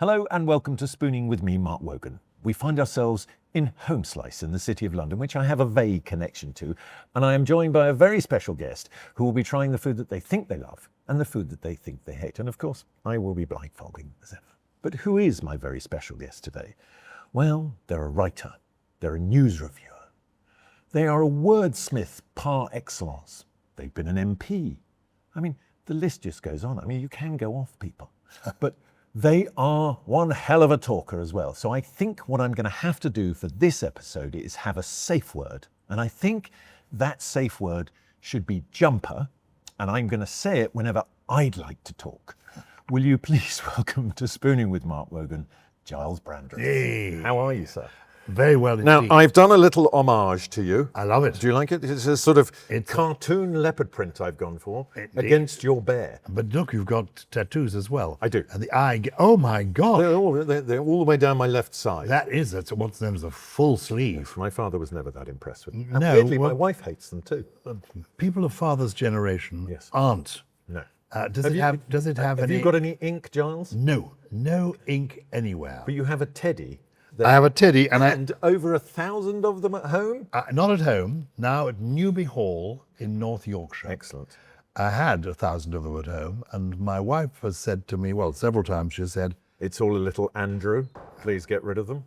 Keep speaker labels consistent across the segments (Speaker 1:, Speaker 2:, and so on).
Speaker 1: Hello and welcome to Spooning with me, Mark Wogan. We find ourselves in Homeslice in the City of London, which I have a vague connection to, and I am joined by a very special guest who will be trying the food that they think they love and the food that they think they hate. And of course, I will be blindfolding as ever. But who is my very special guest today? Well, they're a writer, they're a news reviewer, they are a wordsmith par excellence, they've been an MP. I mean, the list just goes on. I mean, you can go off people, but they are one hell of a talker as well. So I think what I'm going to have to do for this episode is have a safe word. And I think that safe word should be jumper. And I'm going to say it whenever I'd like to talk. Will you please welcome to Spooning with Mark Wogan, Gyles Brandreth.
Speaker 2: Hey.
Speaker 1: How are you, sir?
Speaker 2: Very well indeed.
Speaker 1: Now, I've done a little homage to you.
Speaker 2: I love it.
Speaker 1: Do you like it? It's a sort of cartoon leopard print I've gone for against your bear.
Speaker 2: But look, you've got tattoos as well.
Speaker 1: I do.
Speaker 2: And the eye, oh my God.
Speaker 1: They're all the way down my left side.
Speaker 2: That's what's known as a full sleeve.
Speaker 1: My father was never that impressed with them.
Speaker 2: No,
Speaker 1: And weirdly, my wife hates them too.
Speaker 2: People of father's generation
Speaker 1: Yes.
Speaker 2: aren't.
Speaker 1: No.
Speaker 2: Does it have
Speaker 1: Have
Speaker 2: any?
Speaker 1: you got any ink, Giles?
Speaker 2: No ink anywhere.
Speaker 1: But you have a teddy.
Speaker 2: I have a teddy
Speaker 1: And over 1,000 of them at home?
Speaker 2: not at home, now at Newby Hall in North Yorkshire.
Speaker 1: Excellent.
Speaker 2: I had 1,000 of them at home, and my wife has said to me, well, several times she said,
Speaker 1: It's all a little Andrew. Please get rid of them.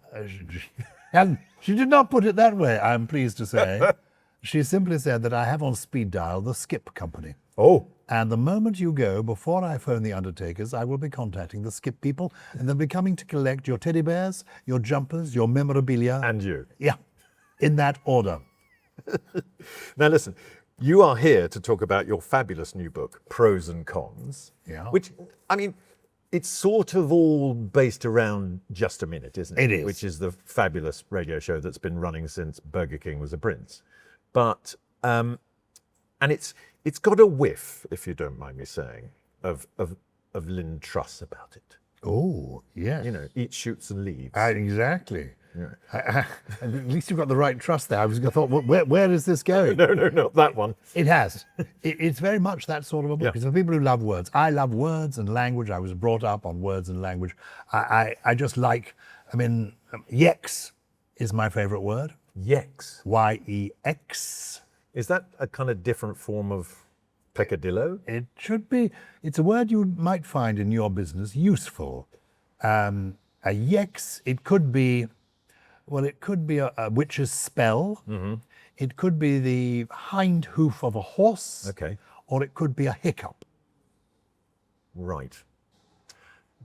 Speaker 2: and she did not put it that way, I'm pleased to say. She simply said that I have on speed dial the Skip Company.
Speaker 1: Oh.
Speaker 2: And the moment you go, before I phone the undertakers, I will be contacting the Skip people, and they'll be coming to collect your teddy bears, your jumpers, your memorabilia.
Speaker 1: And you.
Speaker 2: Yeah, in that order.
Speaker 1: Now listen, you are here to talk about your fabulous new book, Pros and Cons.
Speaker 2: Yeah.
Speaker 1: Which, I mean, it's sort of all based around Just a Minute, isn't it?
Speaker 2: It is.
Speaker 1: Which is the fabulous radio show that's been running since Burger King was a prince. But, and it's got a whiff, if you don't mind me saying, of Lynn Truss about it.
Speaker 2: Oh, yes.
Speaker 1: You know, eat, shoots and leaves.
Speaker 2: Exactly.
Speaker 1: Yeah.
Speaker 2: At least you've got the right trust there. I was going to thought, where is this going?
Speaker 1: No, not that one.
Speaker 2: It has. It's very much that sort of a book.
Speaker 1: Yeah.
Speaker 2: It's for people who love words. I love words and language. I was brought up on words and language. I just like, yex is my favorite word.
Speaker 1: Yex.
Speaker 2: Y-E-X.
Speaker 1: Is that a kind of different form of peccadillo?
Speaker 2: It should be. It's a word you might find in your business useful. A yex, it could be a witch's spell. Mm-hmm. It could be the hind hoof of a horse.
Speaker 1: Okay.
Speaker 2: Or it could be a hiccup.
Speaker 1: Right.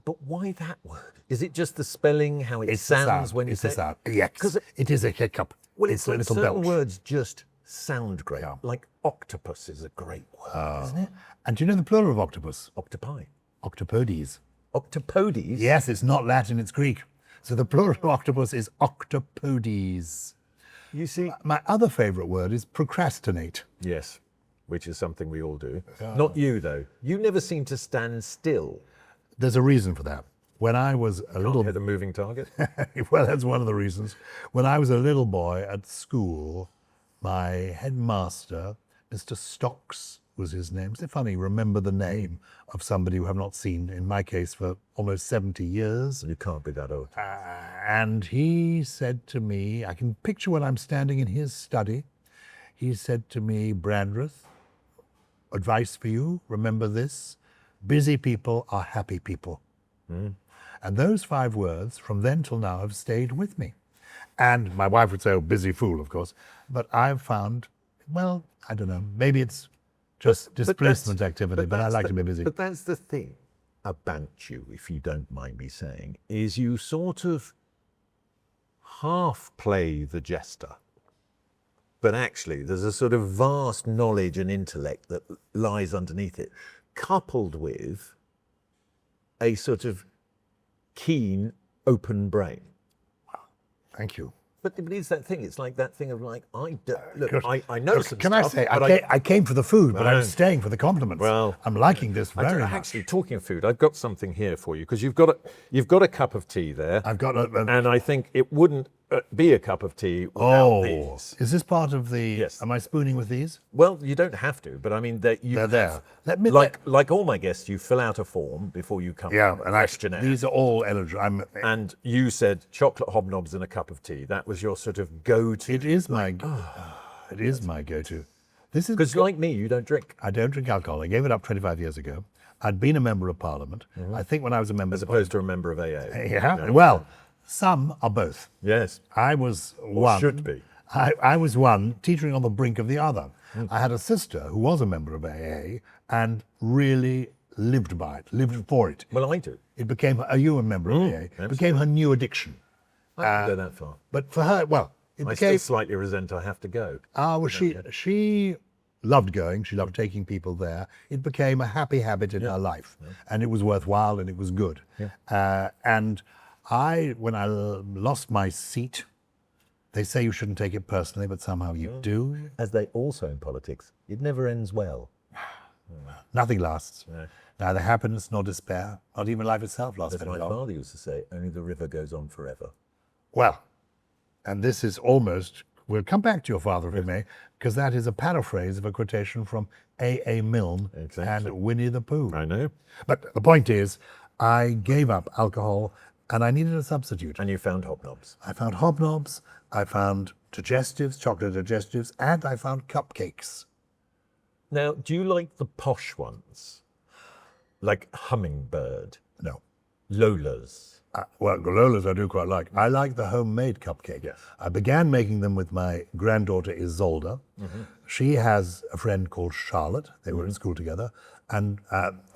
Speaker 1: But why that word? Is it just the spelling, how it sounds when you say it?
Speaker 2: It's a sound. Yes, it is a hiccup.
Speaker 1: Well,
Speaker 2: it's a
Speaker 1: like
Speaker 2: little
Speaker 1: certain
Speaker 2: belch.
Speaker 1: words just sound great.
Speaker 2: Yeah.
Speaker 1: Like octopus is a great word, isn't it?
Speaker 2: And do you know the plural of octopus?
Speaker 1: Octopi.
Speaker 2: Octopodes.
Speaker 1: Octopodes?
Speaker 2: Yes, it's not Latin, it's Greek. So the plural of octopus is octopodes.
Speaker 1: You see?
Speaker 2: My other favourite word is procrastinate.
Speaker 1: Yes, which is something we all do. Not you, though. You never seem to stand still.
Speaker 2: There's a reason for that. When I was a little...
Speaker 1: Hit a moving target?
Speaker 2: Well, that's one of the reasons. When I was a little boy at school, my headmaster, Mr. Stocks was his name. It's funny, remember the name of somebody who I've not seen, in my case, for almost 70 years.
Speaker 1: You can't be that old.
Speaker 2: And he said to me, I can picture when I'm standing in his study, he said to me, Brandreth, advice for you, remember this, busy people are happy people. Mm. And those 5 words from then till now have stayed with me. And my wife would say, oh, busy fool, of course. But I've found, well, I don't know, maybe it's just displacement activity, but I like to be busy.
Speaker 1: But that's the thing about you, if you don't mind me saying, is you sort of half play the jester. But actually, there's a sort of vast knowledge and intellect that lies underneath it, coupled with a sort of keen, open brain.
Speaker 2: Thank you.
Speaker 1: But it's that thing. It's like that thing of like, I know some
Speaker 2: Can
Speaker 1: stuff.
Speaker 2: I came for the food, but I'm staying for the compliments.
Speaker 1: Well,
Speaker 2: I'm liking this very much.
Speaker 1: Actually, talking of food, I've got something here for you because you've got a cup of tea there.
Speaker 2: I've got
Speaker 1: and I think it wouldn't be a cup of tea without these.
Speaker 2: Is this part of the...
Speaker 1: Yes.
Speaker 2: Am I spooning with these?
Speaker 1: Well, you don't have to, but I mean,
Speaker 2: They're there.
Speaker 1: Like all my guests, you fill out a form before you come.
Speaker 2: Yeah, and
Speaker 1: questionnaire.
Speaker 2: these are all eligible.
Speaker 1: And you said chocolate hobnobs and a cup of tea. That was your sort of go-to.
Speaker 2: It is my go-to. This is
Speaker 1: Because like me, you don't drink.
Speaker 2: I don't drink alcohol. I gave it up 25 years ago. I'd been a member of Parliament. I think when I was a member...
Speaker 1: As opposed to a member of AA.
Speaker 2: Yeah, well, some are both.
Speaker 1: Yes.
Speaker 2: I was one.
Speaker 1: Should be.
Speaker 2: I was one teetering on the brink of the other. I had a sister who was a member of AA and really lived by it, lived for it.
Speaker 1: Well, I do.
Speaker 2: It became... Are you a member of AA? It became her new addiction.
Speaker 1: I don't go that far.
Speaker 2: But for her, well, it
Speaker 1: I
Speaker 2: became...
Speaker 1: still slightly resent I have to go.
Speaker 2: Well, she loved going. She loved taking people there. It became a happy habit in her life, and it was worthwhile and it was good. And when I lost my seat, they say you shouldn't take it personally, but somehow you do.
Speaker 1: As they also in politics, it never ends well.
Speaker 2: Nothing lasts.
Speaker 1: No.
Speaker 2: Neither happiness nor despair, not even life itself lasts
Speaker 1: As
Speaker 2: very
Speaker 1: my
Speaker 2: long.
Speaker 1: father used to say, only the river goes on forever.
Speaker 2: Well, and this is almost... We'll come back to your father, if we may, because that is a paraphrase of a quotation from A.A. Milne and Winnie the Pooh.
Speaker 1: I know.
Speaker 2: But the point is, I gave up alcohol and I needed a substitute.
Speaker 1: And you found hobnobs.
Speaker 2: I found hobnobs, I found digestives, chocolate digestives, and I found cupcakes.
Speaker 1: Now, do you like the posh ones? Like Hummingbird?
Speaker 2: No.
Speaker 1: Lola's?
Speaker 2: Well, Lolas I do quite like. I like the homemade cupcake.
Speaker 1: Yes.
Speaker 2: I began making them with my granddaughter Isolde. She has a friend called Charlotte. They were in school together. And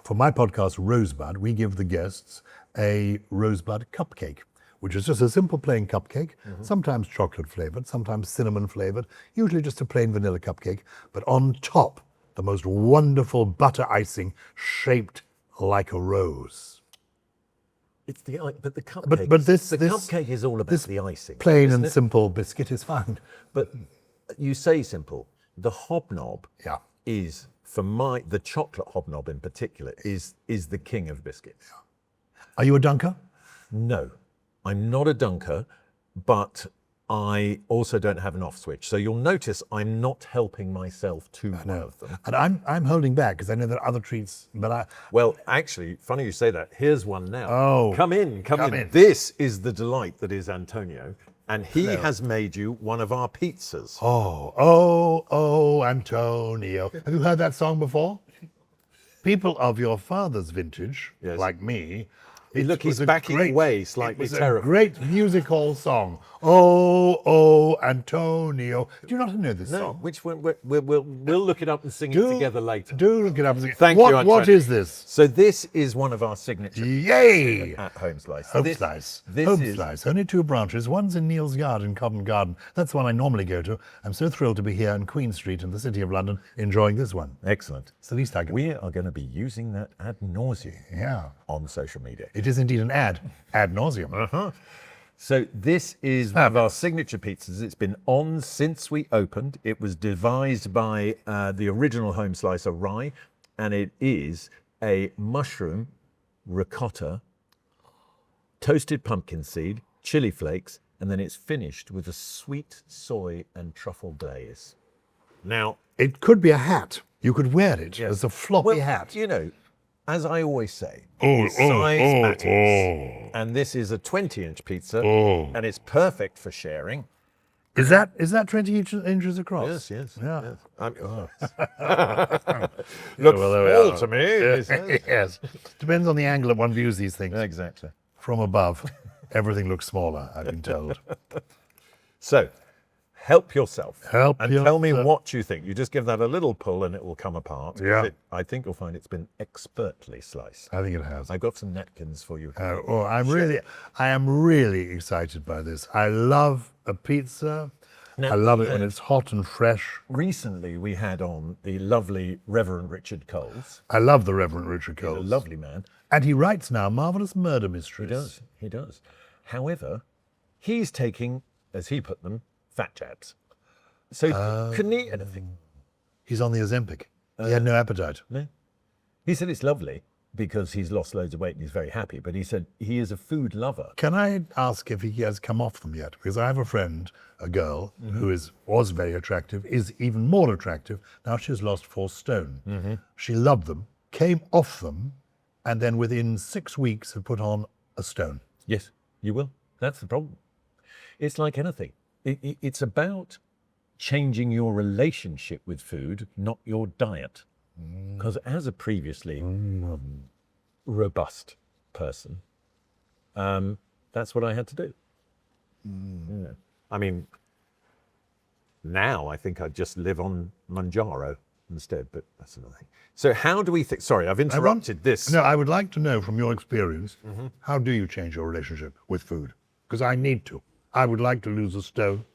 Speaker 2: for my podcast, Rosebud, we give the guests a rosebud cupcake, which is just a simple plain cupcake, sometimes chocolate flavored, sometimes cinnamon flavored, usually just a plain vanilla cupcake, but on top, the most wonderful butter icing shaped like a rose.
Speaker 1: It's the but the cupcake.
Speaker 2: But this
Speaker 1: cupcake is all about the icing.
Speaker 2: Plain and simple biscuit is fine.
Speaker 1: But you say simple. The hobnob
Speaker 2: Yeah.
Speaker 1: is the chocolate hobnob in particular is the king of biscuits.
Speaker 2: Are you a dunker?
Speaker 1: No, I'm not a dunker, but I also don't have an off switch. So you'll notice I'm not helping myself to one of them.
Speaker 2: And I'm holding back because I know there are other treats, but
Speaker 1: Well, actually, funny you say that. Here's one now.
Speaker 2: Oh,
Speaker 1: come in. This is the delight that is Antonio, and he has made you one of our pizzas.
Speaker 2: Oh, Antonio. Have you heard that song before? People of your father's vintage, like me.
Speaker 1: Look, he's backing away slightly
Speaker 2: It was
Speaker 1: terrified.
Speaker 2: a great music hall song. Oh, Antonio. Do you not know this
Speaker 1: No,
Speaker 2: song?
Speaker 1: which one? We'll look it up and sing it together later.
Speaker 2: Do look it up and sing it.
Speaker 1: Thank you,
Speaker 2: What
Speaker 1: Antonio.
Speaker 2: is this?
Speaker 1: So this is one of our signature
Speaker 2: Yay!
Speaker 1: at Homeslice.
Speaker 2: Homeslice.
Speaker 1: This
Speaker 2: Homeslice. Only 2 branches. One's in Neal's Yard in Covent Garden. That's the one I normally go to. I'm so thrilled to be here in Queen Street in the City of London enjoying this one.
Speaker 1: Excellent.
Speaker 2: It's the least I can.
Speaker 1: We are going to be using that ad nauseum on social media.
Speaker 2: It is indeed an ad nauseum.
Speaker 1: So this is one of our signature pizzas. It's been on since we opened. It was devised by the original Homeslicer Rye, and it is a mushroom, ricotta, toasted pumpkin seed, chili flakes, and then it's finished with a sweet soy and truffle glaze. Now,
Speaker 2: It could be a hat. You could wear it as a floppy hat.
Speaker 1: you know, as I always say, size matters. And this is a 20-inch pizza, and it's perfect for sharing.
Speaker 2: Is that 20 inches across?
Speaker 1: Yes.
Speaker 2: Yeah.
Speaker 1: Looks full to me.
Speaker 2: Yes. Depends on the angle that one views these things.
Speaker 1: Exactly.
Speaker 2: From above, everything looks smaller, I've been told.
Speaker 1: So, help yourself.
Speaker 2: Help
Speaker 1: and tell me
Speaker 2: yourself.
Speaker 1: what you think. You just give that a little pull and it will come apart.
Speaker 2: Yeah.
Speaker 1: I think you'll find it's been expertly sliced.
Speaker 2: I think it has.
Speaker 1: I've got some napkins for you.
Speaker 2: I am really excited by this. I love a pizza.
Speaker 1: Now,
Speaker 2: I love it when it's hot and fresh.
Speaker 1: Recently, we had on the lovely Reverend Richard Coles.
Speaker 2: I love the Reverend Richard
Speaker 1: He's a
Speaker 2: Coles.
Speaker 1: lovely man.
Speaker 2: And he writes now marvellous murder mysteries.
Speaker 1: He does. However, he's taking, as he put them, fat jabs. So he couldn't eat anything.
Speaker 2: He's on the Ozempic. He had no appetite.
Speaker 1: No. He said it's lovely, because he's lost loads of weight and he's very happy. But he said he is a food lover.
Speaker 2: Can I ask if he has come off them yet? Because I have a friend, a girl, who was very attractive, is even more attractive. Now she's lost 4 stone. She loved them, came off them, and then within 6 weeks had put on a stone.
Speaker 1: Yes, you will. That's the problem. It's like anything. It's about changing your relationship with food, not your diet. Because as a previously robust person, that's what I had to do. Yeah. I mean, now I think I'd just live on Manjaro instead, but that's another thing. So how do we think? Sorry, I've interrupted this.
Speaker 2: No, I would like to know from your experience, how do you change your relationship with food? Because I need to. I would like to lose a stone.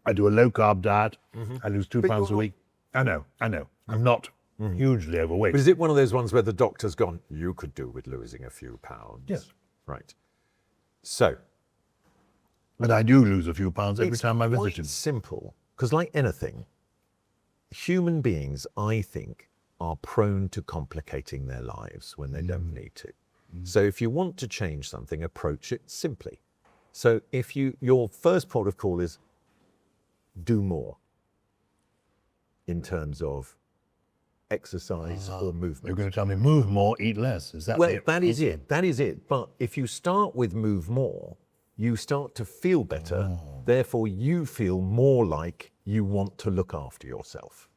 Speaker 2: I do a low-carb diet. I lose 2 pounds a week. I know. I'm not hugely overweight.
Speaker 1: But is it one of those ones where the doctor's gone, you could do with losing a few pounds?
Speaker 2: Yes.
Speaker 1: Right. So.
Speaker 2: And I do lose a few pounds every time I visit him.
Speaker 1: It's simple, because like anything, human beings, I think, are prone to complicating their lives when they don't need to. So if you want to change something, approach it simply. So if your first port of call is do more in terms of exercise or movement.
Speaker 2: You're going to tell me move more, eat less. Is that
Speaker 1: Well,
Speaker 2: it?
Speaker 1: that is it. That is it. But if you start with move more, you start to feel better. Therefore, you feel more like you want to look after yourself.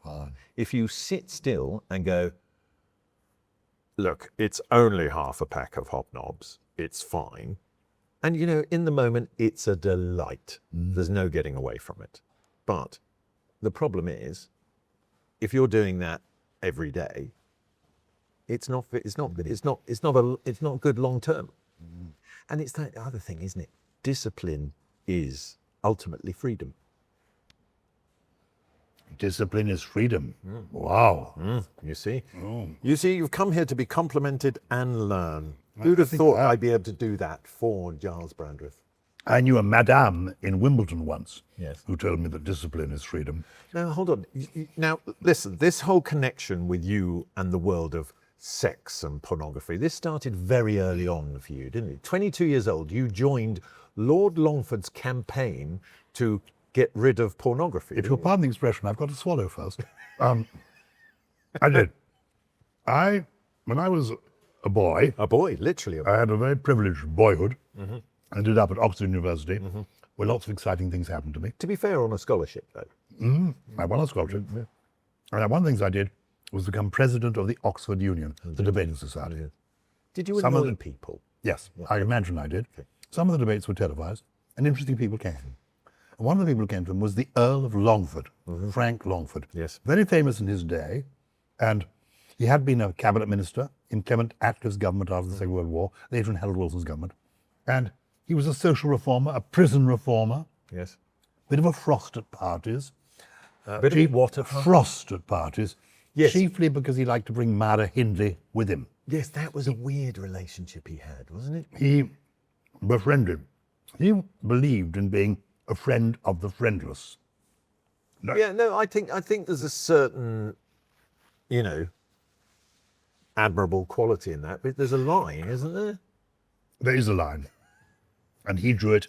Speaker 2: Fine.
Speaker 1: If you sit still and go, look, it's only half a pack of Hobnobs, it's fine. And, you know, in the moment, it's a delight. There's no getting away from it. But the problem is, if you're doing that every day, it's not good long term. And it's that other thing, isn't it? Discipline is ultimately freedom.
Speaker 2: Discipline is freedom. Wow.
Speaker 1: You see? You see, you've come here to be complimented and learn. Who'd have
Speaker 2: think
Speaker 1: thought I'd be able to do that for Gyles Brandreth?
Speaker 2: I knew a madame in Wimbledon once
Speaker 1: Yes.
Speaker 2: who told me that discipline is freedom.
Speaker 1: Now, hold on. Now, listen, this whole connection with you and the world of sex and pornography, this started very early on for you, didn't it? 22 years old, you joined Lord Longford's campaign to get rid of pornography.
Speaker 2: If you'll pardon the expression, I've got to swallow first. I did. When I was a boy,
Speaker 1: Literally a boy.
Speaker 2: I had a very privileged boyhood. I ended up at Oxford University, where lots of exciting things happened to me.
Speaker 1: To be fair, on a scholarship, though.
Speaker 2: I won a scholarship. And one of the things I did was become president of the Oxford Union, the debating society.
Speaker 1: Did you
Speaker 2: Some of
Speaker 1: annoy
Speaker 2: the-
Speaker 1: people?
Speaker 2: Yes, I imagine I did. Some of the debates were televised, and interesting people came. And one of the people who came to them was the Earl of Longford, Frank Longford.
Speaker 1: Yes.
Speaker 2: Very famous in his day, and he had been a cabinet minister in Clement Attlee's government after the Second World War, later in Harold Wilson's government. And he was a social reformer, a prison reformer,
Speaker 1: Yes.
Speaker 2: bit of a frost at parties.
Speaker 1: Bit of what?
Speaker 2: Frost at parties,
Speaker 1: Yes.
Speaker 2: chiefly because he liked to bring Mara Hindley with him.
Speaker 1: Yes, that was a weird relationship he had, wasn't it?
Speaker 2: He befriended. He believed in being a friend of the friendless. No.
Speaker 1: Yeah, no, I think there's a certain, you know, admirable quality in that, but there's a line, isn't there?
Speaker 2: There is a line. And he drew it,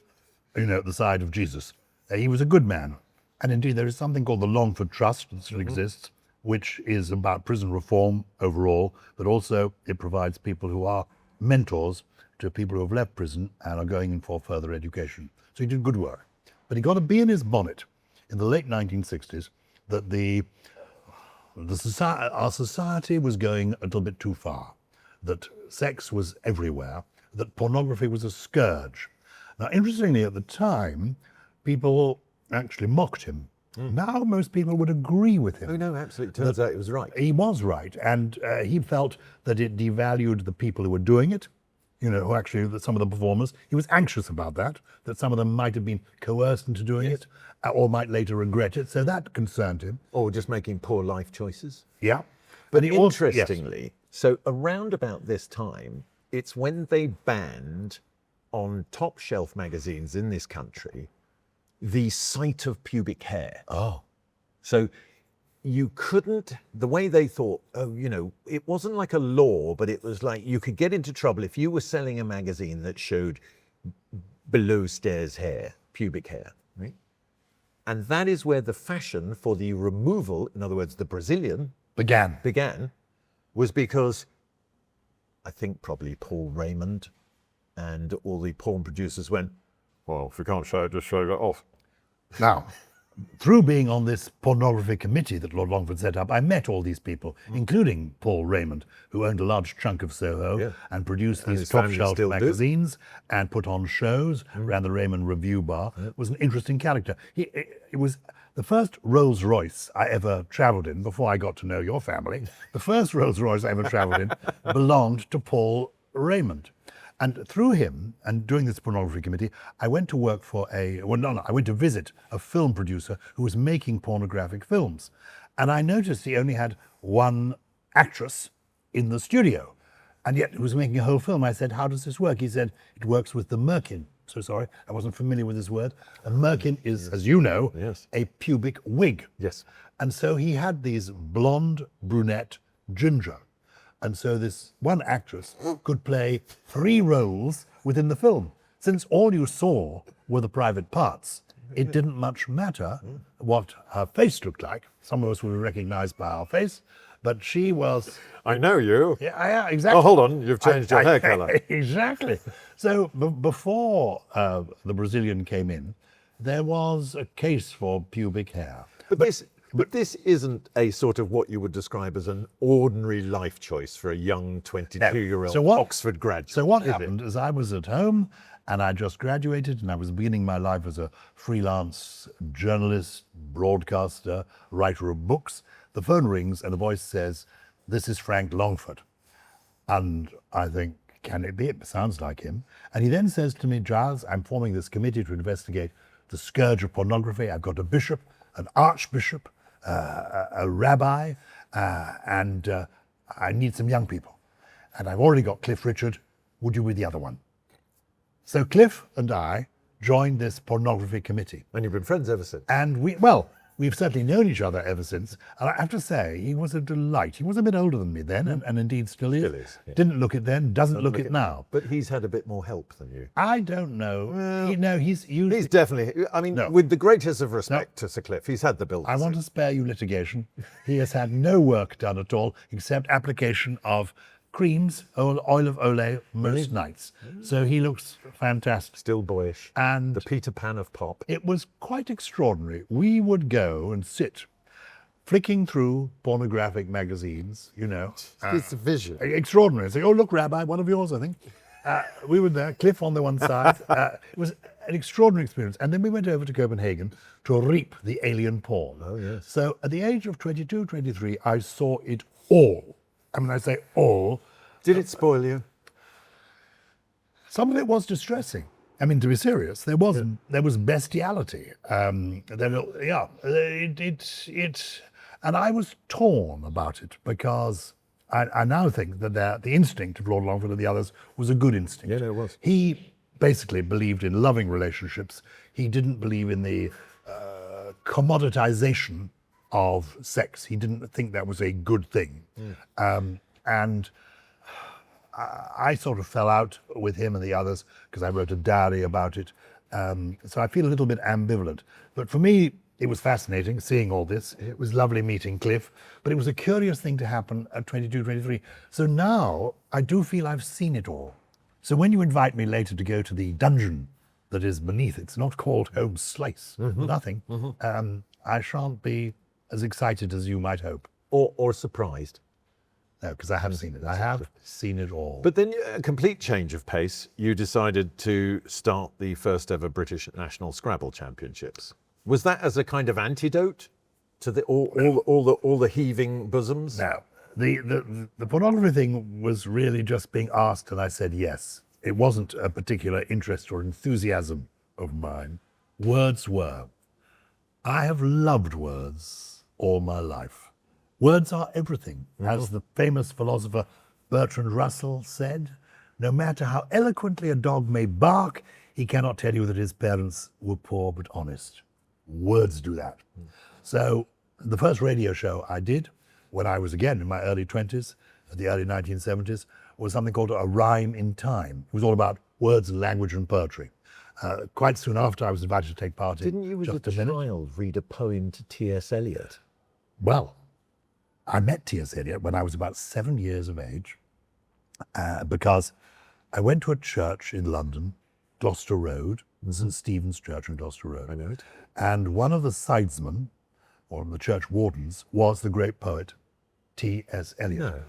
Speaker 2: at the side of Jesus. He was a good man. And indeed, there is something called the Longford Trust that still exists, which is about prison reform overall, but also it provides people who are mentors to people who have left prison and are going in for further education. So he did good work. But he got a bee in his bonnet in the late 1960s that our society was going a little bit too far, that sex was everywhere, that pornography was a scourge. Now, interestingly, at the time, people actually mocked him. Now most people would agree with him.
Speaker 1: Oh, no, absolutely. Turns out it was right.
Speaker 2: He was right, and he felt that it devalued the people who were doing it, who actually, that some of the performers. He was anxious about that some of them might have been coerced into doing it, or might later regret it, so that concerned him.
Speaker 1: Or just making poor life choices.
Speaker 2: Yeah.
Speaker 1: But
Speaker 2: he also- yes.
Speaker 1: interestingly, so around about this time, it's when they banned on top shelf magazines in this country the sight of pubic hair.
Speaker 2: Oh.
Speaker 1: So you couldn't, the way they thought, it wasn't like a law, but it was like you could get into trouble if you were selling a magazine that showed below stairs hair, pubic hair, right? And that is where the fashion for the removal, in other words, the Brazilian, began, was because I think probably Paul Raymond and all the porn producers went, well, if you can't show it, just show it off.
Speaker 2: Now, through being on this pornography committee that Lord Longford set up, I met all these people, including Paul Raymond, who owned a large chunk of Soho and produced these top-shelf magazines and put on shows, ran the Raymond Review Bar, was an interesting character. It was the first Rolls Royce I ever travelled in, before I got to know your family, the first Rolls Royce I ever travelled in belonged to Paul Raymond. And through him, and doing this pornography committee, I went to work for I went to visit a film producer who was making pornographic films. And I noticed he only had one actress in the studio, and yet he was making a whole film. I said, how does this work? He said, it works with the merkin. So sorry, I wasn't familiar with this word. A merkin is, as you know, a pubic wig.
Speaker 1: Yes.
Speaker 2: And so he had these blonde, brunette, ginger. And so this one actress could play 3 roles within the film. Since all you saw were the private parts, it didn't much matter what her face looked like. Some of us would be recognized by our face, but she was...
Speaker 1: I know you.
Speaker 2: Yeah, exactly.
Speaker 1: Oh, hold on, you've changed your hair colour.
Speaker 2: Exactly. So before the Brazilian came in, there was a case for pubic hair.
Speaker 1: But this isn't a sort of what you would describe as an ordinary life choice for a young 22-year-old Oxford graduate.
Speaker 2: So what happened is I was at home and I just graduated and I was beginning my life as a freelance journalist, broadcaster, writer of books. The phone rings and the voice says, "This is Frank Longford." And I think, can it be? It sounds like him. And he then says to me, "Giles, I'm forming this committee to investigate the scourge of pornography. I've got a bishop, an archbishop, a rabbi, and I need some young people. And I've already got Cliff Richard. Would you be the other one?" So Cliff and I joined this pornography committee.
Speaker 1: And you've been friends ever since.
Speaker 2: And we've certainly known each other ever since. And I have to say, he was a delight. He was a bit older than me then, and indeed still is.
Speaker 1: Yeah.
Speaker 2: Didn't look it then, doesn't look it now.
Speaker 1: But he's had a bit more help than you.
Speaker 2: I don't know.
Speaker 1: Well,
Speaker 2: he's
Speaker 1: definitely, with the greatest of respect to Sir Cliff, he's had the build.
Speaker 2: I want to spare you litigation. He has had no work done at all, except application of creams, oil of Olay, most nights. So he looks fantastic.
Speaker 1: Still boyish.
Speaker 2: And
Speaker 1: the Peter Pan of pop.
Speaker 2: It was quite extraordinary. We would go and sit flicking through pornographic magazines,
Speaker 1: It's a vision.
Speaker 2: Extraordinary. Say, "Oh, look, Rabbi, one of yours, I think." We were there, Cliff on the one side. It was an extraordinary experience. And then we went over to Copenhagen to reap the alien porn.
Speaker 1: Oh, yes.
Speaker 2: So at the age of 22, 23, I saw it all. I mean, I say all.
Speaker 1: Did it spoil you?
Speaker 2: Some of it was distressing. I mean, to be serious, there was bestiality. And I was torn about it because I now think that the instinct of Lord Longford and the others was a good instinct.
Speaker 1: Yeah, no, it was.
Speaker 2: He basically believed in loving relationships. He didn't believe in the commoditization of sex. He didn't think that was a good thing. And I sort of fell out with him and the others because I wrote a diary about it. So I feel a little bit ambivalent. But for me, it was fascinating seeing all this. It was lovely meeting Cliff, but it was a curious thing to happen at 22, 23. So now I do feel I've seen it all. So when you invite me later to go to the dungeon that is beneath, it's not called Homeslice, nothing. I shan't be as excited as you might hope.
Speaker 1: Or surprised.
Speaker 2: No, because I have seen it. I have seen it all.
Speaker 1: But then, a complete change of pace, you decided to start the first ever British National Scrabble Championships. Was that as a kind of antidote to all the heaving bosoms?
Speaker 2: No. The pornography thing was really just being asked, and I said yes. It wasn't a particular interest or enthusiasm of mine. Words were. I have loved words all my life. Words are everything. As the famous philosopher Bertrand Russell said, no matter how eloquently a dog may bark, he cannot tell you that his parents were poor but honest. Words do that. So The first radio show I did when I was, again, in my early 20s, the early 1970s, was something called A Rhyme in Time. It was all about words, language, and poetry. Quite soon after, I was invited to take part in
Speaker 1: Didn't you, as a child, read a poem to T.S. Eliot?
Speaker 2: Well, I met T.S. Eliot when I was about 7 years of age, because I went to a church in London, Gloucester Road, St. Stephen's Church in Gloucester Road.
Speaker 1: I know it.
Speaker 2: And one of the sidesmen, or the church wardens, was the great poet T.S. Eliot.
Speaker 1: No.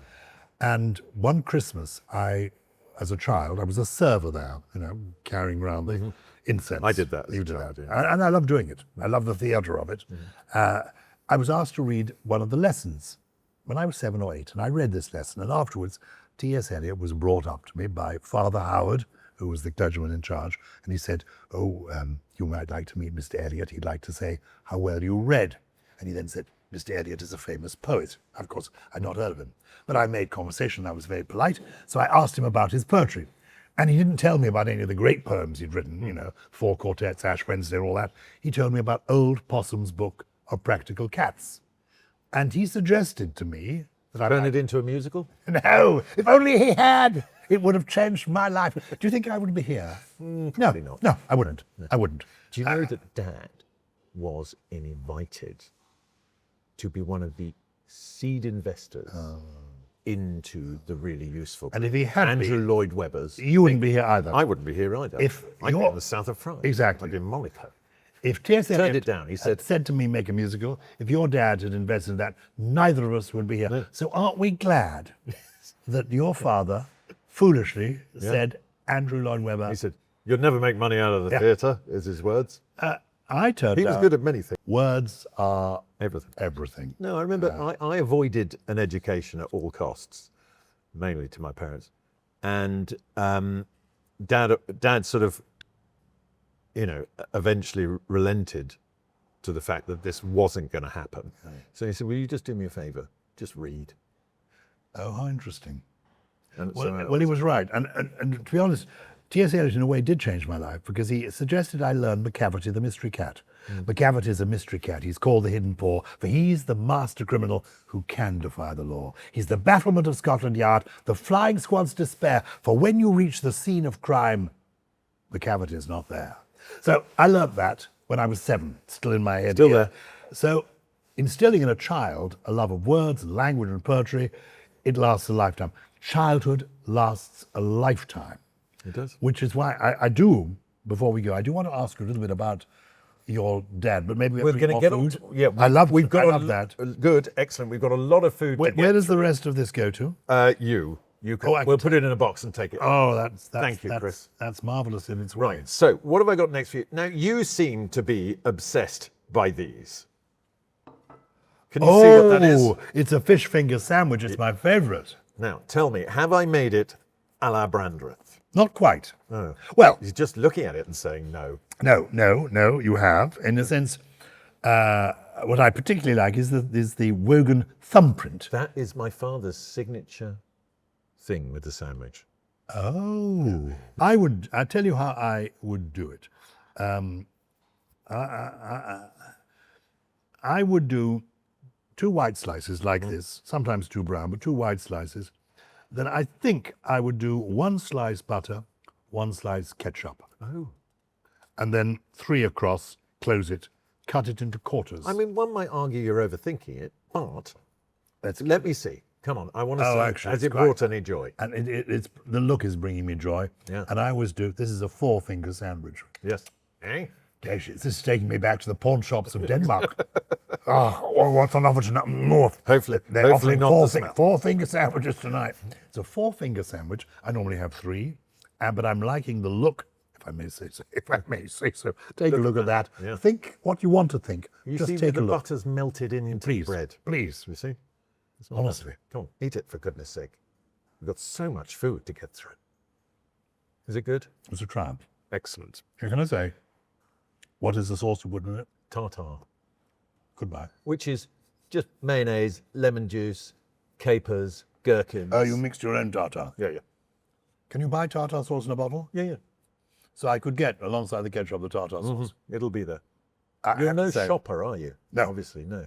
Speaker 2: And one Christmas, as a child, I was a server there, carrying around the incense.
Speaker 1: I did that as
Speaker 2: You
Speaker 1: a
Speaker 2: did
Speaker 1: child,
Speaker 2: that.
Speaker 1: yeah.
Speaker 2: And I love doing it. I love the theatre of it. I was asked to read one of the lessons when I was 7 or 8, and I read this lesson. And afterwards, T.S. Eliot was brought up to me by Father Howard, who was the clergyman in charge, and he said, you might like to meet Mr. Eliot. He'd like to say how well you read. And he then said, Mr. Eliot is a famous poet. Of course, I'd not heard of him. But I made conversation. I was very polite. So I asked him about his poetry. And he didn't tell me about any of the great poems he'd written, 4 quartets, Ash Wednesday, all that. He told me about Old Possum's Book of Practical Cats. And he suggested to me that I
Speaker 1: Turn it into a musical?
Speaker 2: No, if only he had, it would have changed my life. Do you think I would be here?
Speaker 1: Probably not.
Speaker 2: No, I wouldn't. I wouldn't.
Speaker 1: Do you know that Dad was invited to be one of the seed investors into the really useful
Speaker 2: And if he had
Speaker 1: Andrew Lloyd Webber's?
Speaker 2: You wouldn't be here either.
Speaker 1: I wouldn't be here either.
Speaker 2: If
Speaker 1: I'd be
Speaker 2: you're-
Speaker 1: in the south of France.
Speaker 2: Exactly.
Speaker 1: I'd be in Monaco.
Speaker 2: If T.S.
Speaker 1: Turned
Speaker 2: Eliot
Speaker 1: it down. He
Speaker 2: had
Speaker 1: said,
Speaker 2: said to me, make a musical, if your dad had invested in that, neither of us would be here.
Speaker 1: No.
Speaker 2: So aren't we glad that your father foolishly said Andrew Lloyd Webber?
Speaker 1: he said, you'll never make money out of the theatre, is his words.
Speaker 2: I turned
Speaker 1: He was
Speaker 2: out
Speaker 1: good at many things.
Speaker 2: words are
Speaker 1: Everything.
Speaker 2: everything.
Speaker 1: No, I remember I avoided an education at all costs, mainly to my parents. And Dad sort of, eventually relented to the fact that this wasn't going to happen. So he said, will you just do me a favour? Just read.
Speaker 2: Oh, how interesting.
Speaker 1: And so
Speaker 2: Well, he was right. And to be honest, T.S. Eliot in a way did change my life because he suggested I learn Macavity the mystery cat. Macavity is a mystery cat. He's called the Hidden Paw, for he's the master criminal who can defy the law. He's the battlement of Scotland Yard, the flying squad's despair, for when you reach the scene of crime, Macavity is not there. So I learnt that when I was 7, still in my head.
Speaker 1: Still
Speaker 2: here.
Speaker 1: there.
Speaker 2: So instilling in a child a love of words, language and poetry, it lasts a lifetime. Childhood lasts a lifetime.
Speaker 1: It does.
Speaker 2: Which is why I do, before we go, I do want to ask you a little bit about your dad, but maybe
Speaker 1: We're going to get
Speaker 2: food.
Speaker 1: on. Yeah,
Speaker 2: I love
Speaker 1: that.
Speaker 2: that.
Speaker 1: Good, excellent. We've got a lot of food.
Speaker 2: Where does the rest of this go to?
Speaker 1: You can,
Speaker 2: Oh, I
Speaker 1: we'll
Speaker 2: can
Speaker 1: put it in a box and take it.
Speaker 2: Oh, that's
Speaker 1: Thank you, Chris.
Speaker 2: That's marvelous in its way.
Speaker 1: Right. So, what have I got next for you? Now, you seem to be obsessed by these. Can you see what that is?
Speaker 2: Oh, it's a fish finger sandwich. It's my favourite.
Speaker 1: Now, tell me, have I made it a la Brandreth?
Speaker 2: Not quite.
Speaker 1: Oh.
Speaker 2: Well,
Speaker 1: He's just looking at it and saying no.
Speaker 2: No, you have. In a sense, what I particularly like is the Wogan thumbprint.
Speaker 1: That is my father's signature thing with the sandwich.
Speaker 2: Oh, I'll tell you how I would do it. I would do 2 white slices like this, sometimes 2 brown, but 2 white slices. Then I think I would do 1 slice butter, 1 slice ketchup.
Speaker 1: Oh.
Speaker 2: And then 3 across, close it, cut it into quarters.
Speaker 1: I mean, one might argue you're overthinking it, but let me see. Come on, I want to see.
Speaker 2: actually,
Speaker 1: Has
Speaker 2: it's
Speaker 1: it
Speaker 2: quite-
Speaker 1: brought any joy?
Speaker 2: And it's the look is bringing me joy.
Speaker 1: Yeah.
Speaker 2: And I always do. This is a 4-finger sandwich.
Speaker 1: Yes. Eh?
Speaker 2: Gosh, this is taking me back to the pawn shops of Denmark. What's on offer tonight? North.
Speaker 1: Hopefully
Speaker 2: They're offering
Speaker 1: not the smell.
Speaker 2: 4-finger sandwiches tonight. It's a 4-finger sandwich. I normally have 3, but I'm liking the look. If I may say so. Take a look at that.
Speaker 1: Yeah.
Speaker 2: Think what you want to think.
Speaker 1: You
Speaker 2: Just
Speaker 1: see
Speaker 2: take
Speaker 1: the
Speaker 2: a look.
Speaker 1: butter's melted into
Speaker 2: Please,
Speaker 1: the bread.
Speaker 2: please.
Speaker 1: You see? It's not
Speaker 2: Honestly.
Speaker 1: bad. Come on, eat it for goodness sake. We've got so much food to get through. Is it good?
Speaker 2: It's a triumph.
Speaker 1: Excellent.
Speaker 2: Here can I say, what is the sauce you put in it?
Speaker 1: Tartare,
Speaker 2: Goodbye.
Speaker 1: which is just mayonnaise, lemon juice, capers, gherkins.
Speaker 2: Oh, you mixed your own tartar.
Speaker 1: Yeah.
Speaker 2: Can you buy tartar sauce in a bottle?
Speaker 1: Yeah.
Speaker 2: So I could get, alongside the ketchup, the tartar sauce.
Speaker 1: It'll be there.
Speaker 2: I
Speaker 1: You're
Speaker 2: have
Speaker 1: no
Speaker 2: to say-
Speaker 1: shopper, are you?
Speaker 2: No.
Speaker 1: Obviously, no.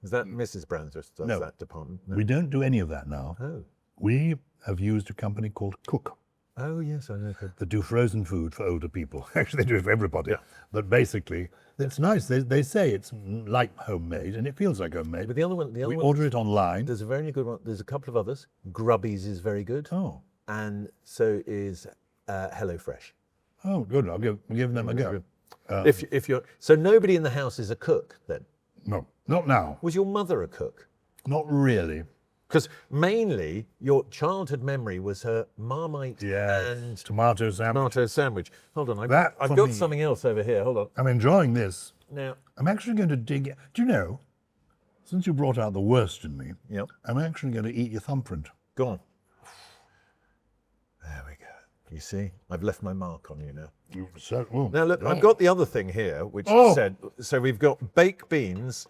Speaker 1: Is that Mrs. Brandreth does
Speaker 2: No.
Speaker 1: that department? No.
Speaker 2: We don't do any of that now.
Speaker 1: Oh.
Speaker 2: We have used a company called Cook
Speaker 1: Oh, yes, I know.
Speaker 2: that do frozen food for older people. Actually, they do it for everybody. But basically, it's nice. They say it's like homemade, and it feels like homemade.
Speaker 1: But the other one,
Speaker 2: We order it online.
Speaker 1: there's a very good one. There's a couple of others. Grubby's is very good.
Speaker 2: Oh,
Speaker 1: And so is HelloFresh.
Speaker 2: oh, good. I'll give them a go.
Speaker 1: If you're so nobody in the house is a cook then.
Speaker 2: No, not now.
Speaker 1: Was your mother a cook?
Speaker 2: Not really.
Speaker 1: Because mainly your childhood memory was her Marmite and
Speaker 2: Tomato sandwich.
Speaker 1: tomato sandwich. Hold on,
Speaker 2: That,
Speaker 1: I've
Speaker 2: for
Speaker 1: got
Speaker 2: me-
Speaker 1: something else over here. Hold on.
Speaker 2: I'm enjoying this.
Speaker 1: Now,
Speaker 2: I'm actually going to dig. Do you know, since you brought out the worst in me,
Speaker 1: yep,
Speaker 2: I'm actually going to eat your thumbprint.
Speaker 1: go on. There we go. You see, I've left my mark on you now. Now look, I've got the other thing here, which said, so we've got baked beans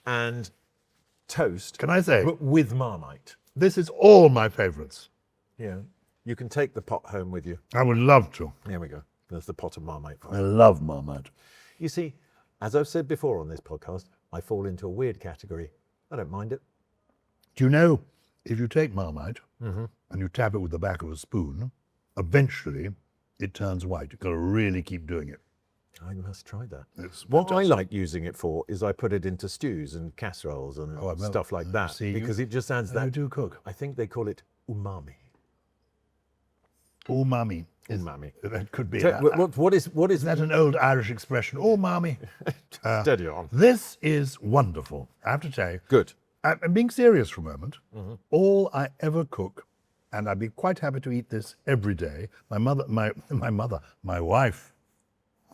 Speaker 1: and toast.
Speaker 2: Can I say,
Speaker 1: But with Marmite.
Speaker 2: this is all my favourites.
Speaker 1: Yeah. You can take the pot home with you.
Speaker 2: I would love to.
Speaker 1: There we go. There's the pot of Marmite for
Speaker 2: I
Speaker 1: you.
Speaker 2: love Marmite.
Speaker 1: You see, as I've said before on this podcast, I fall into a weird category. I don't mind it.
Speaker 2: Do you know, if you take Marmite and you tap it with the back of a spoon, eventually it turns white. You've got to really keep doing it.
Speaker 1: I must try that.
Speaker 2: It's
Speaker 1: What I
Speaker 2: fantastic.
Speaker 1: like using it for is I put it into stews and casseroles and stuff like that
Speaker 2: see,
Speaker 1: because it just adds that.
Speaker 2: You do cook.
Speaker 1: I think they call it umami.
Speaker 2: Umami.
Speaker 1: Umami.
Speaker 2: That could be.
Speaker 1: What is
Speaker 2: Is that an old Irish expression? Umami.
Speaker 1: Steady on.
Speaker 2: This is wonderful. I have to tell you.
Speaker 1: Good.
Speaker 2: I'm being serious for a moment. All I ever cook, and I'd be quite happy to eat this every day. My wife.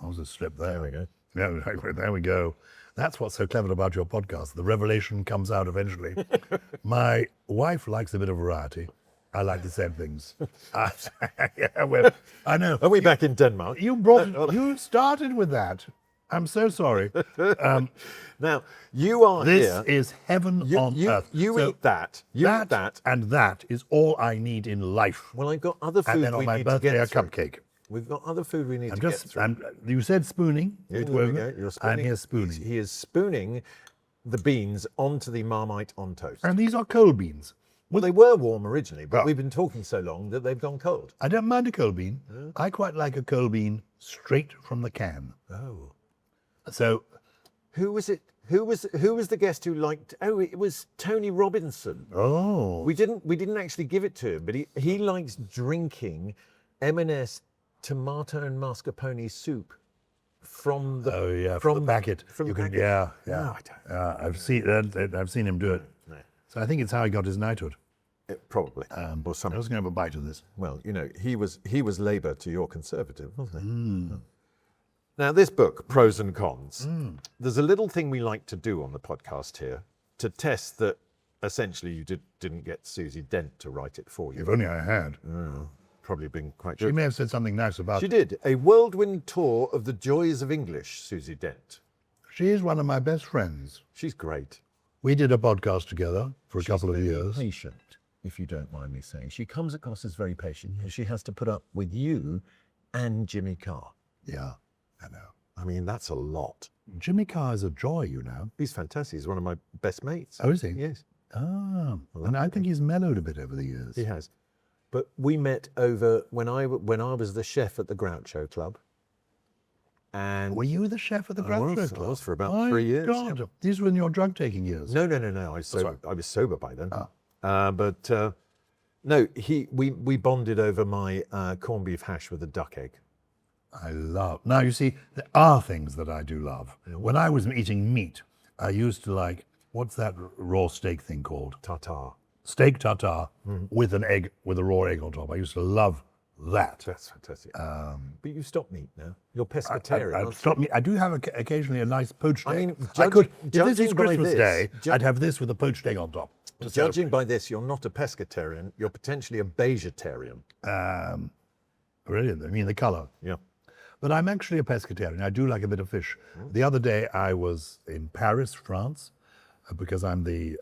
Speaker 2: I was a slip there.
Speaker 1: There we go.
Speaker 2: Yeah, there we go. That's what's so clever about your podcast. The revelation comes out eventually. My wife likes a bit of variety. I like the same things. Yeah, well, I know.
Speaker 1: Are we back in Denmark?
Speaker 2: You brought it, you started with that. I'm so sorry.
Speaker 1: Now, you are
Speaker 2: This
Speaker 1: here.
Speaker 2: is heaven on earth.
Speaker 1: You
Speaker 2: So
Speaker 1: eat that. You eat that.
Speaker 2: And that is all I need in life.
Speaker 1: Well, I've got other food
Speaker 2: And then on
Speaker 1: we
Speaker 2: my
Speaker 1: need to
Speaker 2: birthday, a
Speaker 1: get through.
Speaker 2: cupcake.
Speaker 1: We've got other food we need
Speaker 2: I'm
Speaker 1: to get
Speaker 2: just,
Speaker 1: through.
Speaker 2: and you said spooning.
Speaker 1: Here
Speaker 2: with
Speaker 1: we
Speaker 2: Wogan,
Speaker 1: go. You're spooning.
Speaker 2: And here's spooning.
Speaker 1: He is spooning the beans onto the Marmite on toast.
Speaker 2: And these are cold beans.
Speaker 1: Well, they were warm originally, but
Speaker 2: Well-
Speaker 1: we've been talking so long that they've gone cold.
Speaker 2: I don't mind a cold bean. I quite like a cold bean straight from the can.
Speaker 1: Oh.
Speaker 2: So
Speaker 1: Who was it? Who was the guest who liked? Oh, it was Tony Robinson.
Speaker 2: Oh.
Speaker 1: We didn't actually give it to him, but he likes drinking M&S tomato and mascarpone soup from the
Speaker 2: from the packet.
Speaker 1: From
Speaker 2: You
Speaker 1: the
Speaker 2: can,
Speaker 1: packet.
Speaker 2: yeah.
Speaker 1: No, I don't.
Speaker 2: I've seen him do it.
Speaker 1: No.
Speaker 2: So I think it's how he got his knighthood.
Speaker 1: Probably. Or
Speaker 2: I
Speaker 1: something.
Speaker 2: was going to have a bite of this.
Speaker 1: Well, you know, he was Labour to your Conservative, wasn't he? Now, this book, Pros and Cons, there's a little thing we like to do on the podcast here to test that essentially you didn't get Susie Dent to write it for you.
Speaker 2: If only I had.
Speaker 1: Probably been quite
Speaker 2: She
Speaker 1: good.
Speaker 2: may have said something nice about
Speaker 1: She
Speaker 2: it.
Speaker 1: did. A whirlwind tour of the joys of English, Susie Dent.
Speaker 2: She is one of my best friends.
Speaker 1: She's great.
Speaker 2: We did a podcast together for a couple of years.
Speaker 1: Patient, if you don't mind me saying. She comes across as very patient because she has to put up with you and Jimmy Carr.
Speaker 2: Yeah, I know.
Speaker 1: I mean, that's a lot.
Speaker 2: Jimmy Carr is a joy, you know.
Speaker 1: He's fantastic. He's one of my best mates.
Speaker 2: Oh, is he?
Speaker 1: Yes,
Speaker 2: Ah, and I think he's mellowed a bit over the years.
Speaker 1: he has. But we met over when I was the chef at the Groucho Club. And
Speaker 2: Were you the chef at the
Speaker 1: I
Speaker 2: Groucho
Speaker 1: was,
Speaker 2: Club?
Speaker 1: I was for about
Speaker 2: My
Speaker 1: 3 years.
Speaker 2: God, these were in your drug-taking years.
Speaker 1: No. I was sober.
Speaker 2: right.
Speaker 1: I was sober by then.
Speaker 2: Ah.
Speaker 1: No, we bonded over my corned beef hash with a duck egg.
Speaker 2: I love. Now, you see, there are things that I do love. When I was eating meat, I used to like, what's that raw steak thing called?
Speaker 1: Tartare.
Speaker 2: Steak tartare with an egg, with a raw egg on top. I used to love that.
Speaker 1: That's fantastic. But you stopped meat now. You're pescatarian. aren't you?
Speaker 2: Stop me. I do have occasionally a nice poached egg.
Speaker 1: I mean,
Speaker 2: I could, if this
Speaker 1: judging
Speaker 2: is
Speaker 1: by
Speaker 2: Christmas
Speaker 1: this-
Speaker 2: Day, I'd have this with a poached egg on top. to
Speaker 1: Judging by this, you're not a pescatarian. You're potentially a vegetarian.
Speaker 2: celebrate. Brilliant. I mean, the colour.
Speaker 1: Yeah.
Speaker 2: But I'm actually a pescatarian. I do like a bit of fish. The other day I was in Paris, France, because I'm the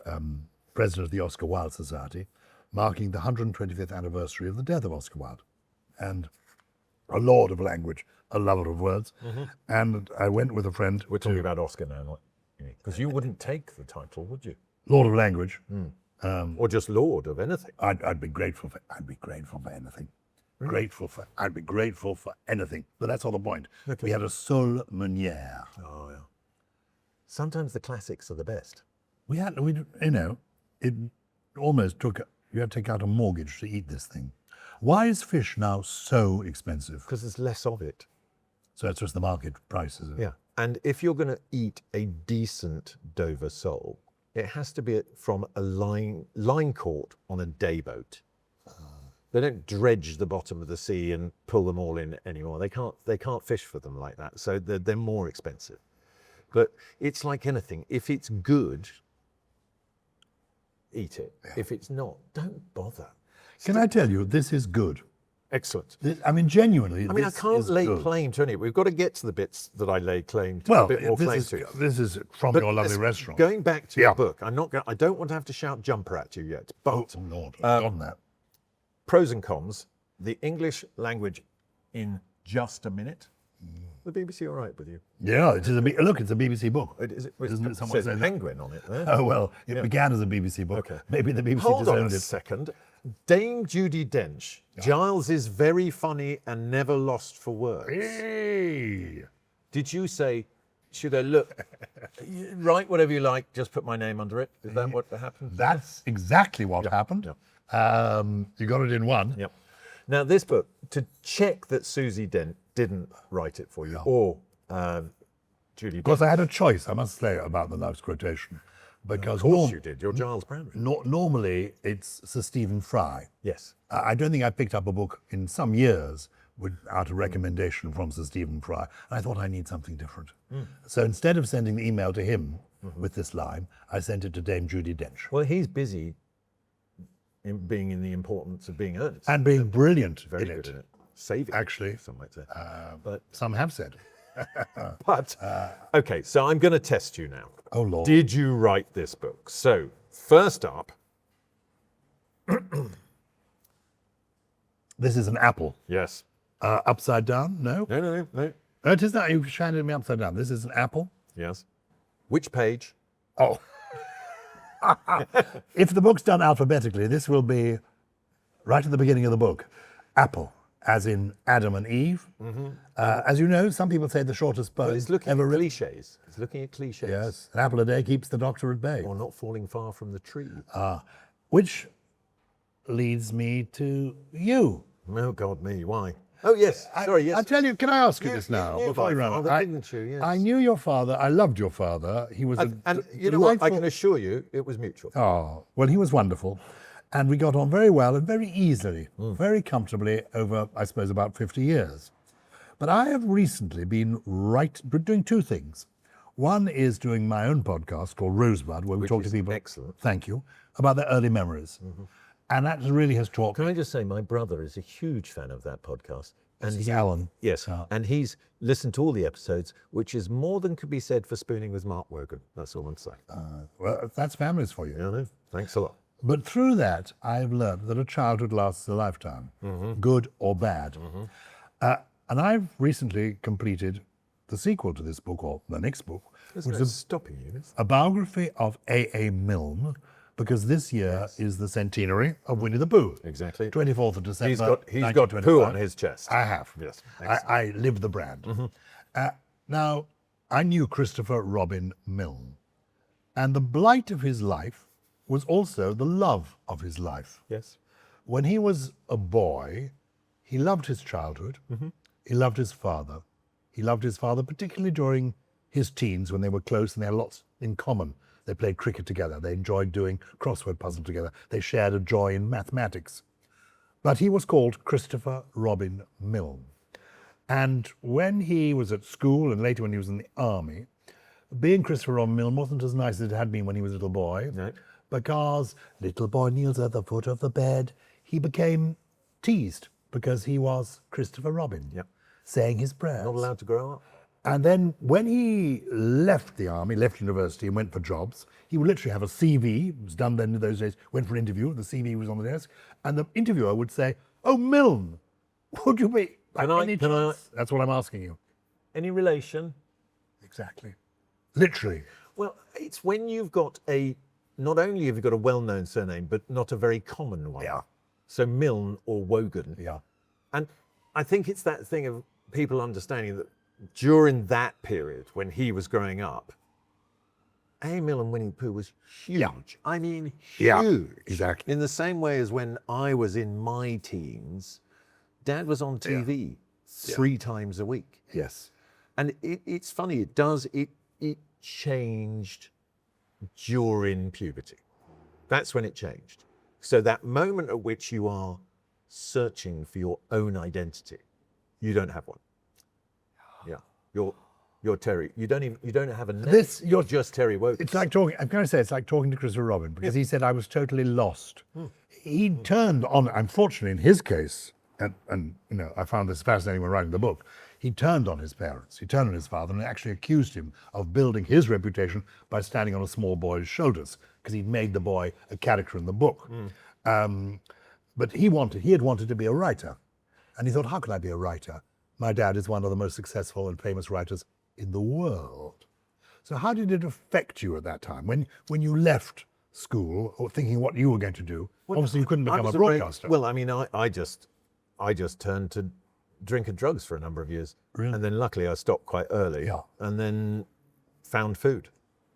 Speaker 2: president of the Oscar Wilde Society, marking the 125th anniversary of the death of Oscar Wilde. And a lord of language, a lover of words. And I went with a friend.
Speaker 1: We're talking about Oscar now, not Winnie. Because you wouldn't take the title, would you?
Speaker 2: Lord of Language.
Speaker 1: Or just Lord of anything.
Speaker 2: I'd be grateful for anything. I'd be grateful for anything. But that's not the point.
Speaker 1: Okay.
Speaker 2: We had a Sol Meunier.
Speaker 1: Oh, yeah. Sometimes the classics are the best.
Speaker 2: It almost took, you had to take out a mortgage to eat this thing. Why is fish now so expensive?
Speaker 1: Because there's less of it.
Speaker 2: So it's just the market price, is it?
Speaker 1: Yeah. And if you're going to eat a decent Dover sole, it has to be from a line caught on a day boat. They don't dredge the bottom of the sea and pull them all in anymore. They can't fish for them like that. So they're more expensive. But it's like anything. If it's good, eat it. Yeah. If it's not, don't bother.
Speaker 2: Can I tell you, this is good.
Speaker 1: Excellent.
Speaker 2: Genuinely.
Speaker 1: I can't lay claim to any. We've got to get to the bits that I lay claim to.
Speaker 2: Well,
Speaker 1: a bit more claim to.
Speaker 2: This is from your lovely restaurant.
Speaker 1: Going back to your book, I don't want to have to shout jumper at you yet. But
Speaker 2: Lord, on that.
Speaker 1: Pros and cons. The English language in just a minute. The BBC all right with you?
Speaker 2: Yeah, it is look, it's a BBC book.
Speaker 1: Isn't
Speaker 2: it?
Speaker 1: Someone says penguin on it there.
Speaker 2: Oh, well, it began as a BBC book.
Speaker 1: Okay.
Speaker 2: Maybe the BBC
Speaker 1: Hold
Speaker 2: just
Speaker 1: on
Speaker 2: owned
Speaker 1: a
Speaker 2: it.
Speaker 1: second. Dame Judi Dench. Giles is very funny and never lost for words.
Speaker 2: Hey.
Speaker 1: Did you say, should I look, write whatever you like, just put my name under it? Is that what happened?
Speaker 2: That's exactly what happened.
Speaker 1: Yep.
Speaker 2: You got it in one.
Speaker 1: Yep. Now this book, to check that Susie Dent didn't write it for you, or Judy.
Speaker 2: Of course, I had a choice, I must say, about the last quotation. Because
Speaker 1: of course you did. You're Gyles Brandreth.
Speaker 2: Normally, it's Sir Stephen Fry.
Speaker 1: Yes.
Speaker 2: I don't think I picked up a book in some years without a recommendation from Sir Stephen Fry. And I thought I need something different. So instead of sending the email to him with this line, I sent it to Dame Judi Dench.
Speaker 1: Well, he's busy in being in the importance of being earnest.
Speaker 2: And being brilliant
Speaker 1: Very good in it. Saving.
Speaker 2: Actually,
Speaker 1: some might say. But
Speaker 2: some have said.
Speaker 1: Okay, so I'm going to test you now.
Speaker 2: Oh, Lord.
Speaker 1: Did you write this book? So, first up.
Speaker 2: This is an apple.
Speaker 1: Yes.
Speaker 2: Upside down? No?
Speaker 1: No.
Speaker 2: No, it is not. You've shined me upside down. This is an apple.
Speaker 1: Yes. Which page?
Speaker 2: Oh. If the book's done alphabetically, this will be right at the beginning of the book. Apple, as in Adam and Eve. As you know, some people say the shortest poem
Speaker 1: It's looking
Speaker 2: ever
Speaker 1: at
Speaker 2: written.
Speaker 1: cliches. It's looking at cliches.
Speaker 2: Yes, an apple a day keeps the doctor at bay.
Speaker 1: Or not falling far from the tree.
Speaker 2: Which leads me to you.
Speaker 1: Oh, God, me. Why? Oh, yes. Sorry, yes.
Speaker 2: I tell you, can I ask you this now?
Speaker 1: You knew
Speaker 2: before
Speaker 1: my
Speaker 2: we run?
Speaker 1: father, didn't you? Yes.
Speaker 2: I knew your father. I loved your father. He was
Speaker 1: And you know what? I can assure you it was mutual.
Speaker 2: Oh, well, he was wonderful. And we got on very well and very easily, very comfortably over, I suppose, about 50 years. But I have recently been doing two things. One is doing my own podcast called Rosebud, where we talk to people.
Speaker 1: Excellent.
Speaker 2: Thank you. About their early memories. And that really has taught.
Speaker 1: Can I just say, my brother is a huge fan of that podcast.
Speaker 2: And he's Alan.
Speaker 1: Yes, and he's listened to all the episodes, which is more than could be said for Spooning with Mark Wogan. That's all I'm saying.
Speaker 2: Well, that's families for you.
Speaker 1: Yeah, I know. Thanks a lot.
Speaker 2: But through that, I've learned that a childhood lasts a lifetime, good or bad. And I've recently completed the sequel to this book, or the next book,
Speaker 1: There's
Speaker 2: which
Speaker 1: no
Speaker 2: is
Speaker 1: stopping you.
Speaker 2: a biography of A.A. Milne, because this year is the centenary of Winnie the Pooh.
Speaker 1: Exactly.
Speaker 2: 24th of December.
Speaker 1: He's got Pooh on his chest.
Speaker 2: I have.
Speaker 1: Yes.
Speaker 2: I live the brand. Now, I knew Christopher Robin Milne, and the blight of his life was also the love of his life.
Speaker 1: Yes.
Speaker 2: When he was a boy, he loved his childhood. He loved his father. He loved his father particularly during his teens when they were close and they had lots in common. They played cricket together. They enjoyed doing crossword puzzles together. They shared a joy in mathematics. But he was called Christopher Robin Milne. And when he was at school and later when he was in the army, being Christopher Robin Milne wasn't as nice as it had been when he was a little boy.
Speaker 1: No.
Speaker 2: Because little boy kneels at the foot of the bed, he became teased because he was Christopher Robin, saying his prayers.
Speaker 1: Not allowed to grow up.
Speaker 2: And then when he left the army, left university and went for jobs, he would literally have a CV, it was done then in those days, went for an interview, the CV was on the desk, and the interviewer would say, "Oh, Milne, would you be by any chance?" That's what I'm asking you.
Speaker 1: Any relation?
Speaker 2: Exactly. Literally.
Speaker 1: Well, it's when you've got not only have you got a well-known surname, but not a very common one.
Speaker 2: Yeah.
Speaker 1: So Milne or Wogan.
Speaker 2: Yeah.
Speaker 1: And I think it's that thing of people understanding that during that period when he was growing up, Emil and Winnie Pooh was huge.
Speaker 2: Yeah.
Speaker 1: I mean, huge.
Speaker 2: Yeah, exactly.
Speaker 1: In the same way as when I was in my teens, Dad was on TV 3 times a week.
Speaker 2: Yes.
Speaker 1: And it's funny, it changed during puberty. That's when it changed. So that moment at which you are searching for your own identity, you don't have one. Yeah, you're Terry. You don't have a name. You're just Terry Wogan.
Speaker 2: It's like talking, I'm going to say it's like talking to Christopher Robin, because he said I was totally lost. He turned on, unfortunately in his case, and you know, I found this fascinating when writing the book, he turned on his parents, he turned on his father, and actually accused him of building his reputation by standing on a small boy's shoulders, because he'd made the boy a character in the book. But he had wanted to be a writer. And he thought, how could I be a writer? My dad is one of the most successful and famous writers in the world. So how did it affect you at that time? When you left school, or thinking what you were going to do, obviously you couldn't become a broadcaster.
Speaker 1: Well, I mean, I just turned to drink and drugs for a number of years.
Speaker 2: Really?
Speaker 1: And then luckily I stopped quite early.
Speaker 2: Yeah.
Speaker 1: And then found food.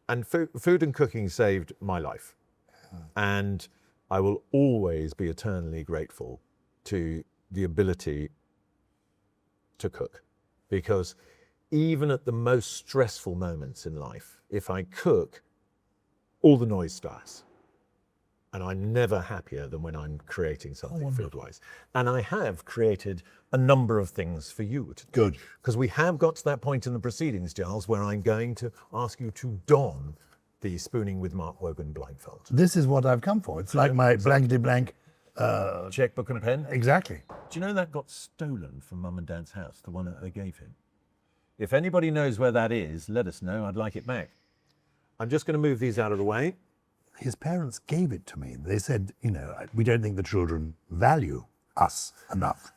Speaker 1: And food and cooking saved my life. And I will always be eternally grateful to the ability to cook, because even at the most stressful moments in life, if I cook, all the noise starts. And I'm never happier than when I'm creating something food-wise. And I have created a number of things for you to do.
Speaker 2: Good.
Speaker 1: Because we have got to that point in the proceedings, Giles, where I'm going to ask you to don the Spooning with Mark Wogan blindfold.
Speaker 2: This is what I've come for. It's like my blankety blank.
Speaker 1: Checkbook and a pen?
Speaker 2: Exactly.
Speaker 1: Do you know that got stolen from Mum and Dad's house, the one that they gave him? If anybody knows where that is, let us know. I'd like it back. I'm just going to move these out of the way.
Speaker 2: His parents gave it to me. They said, you know, we don't think the children value us enough.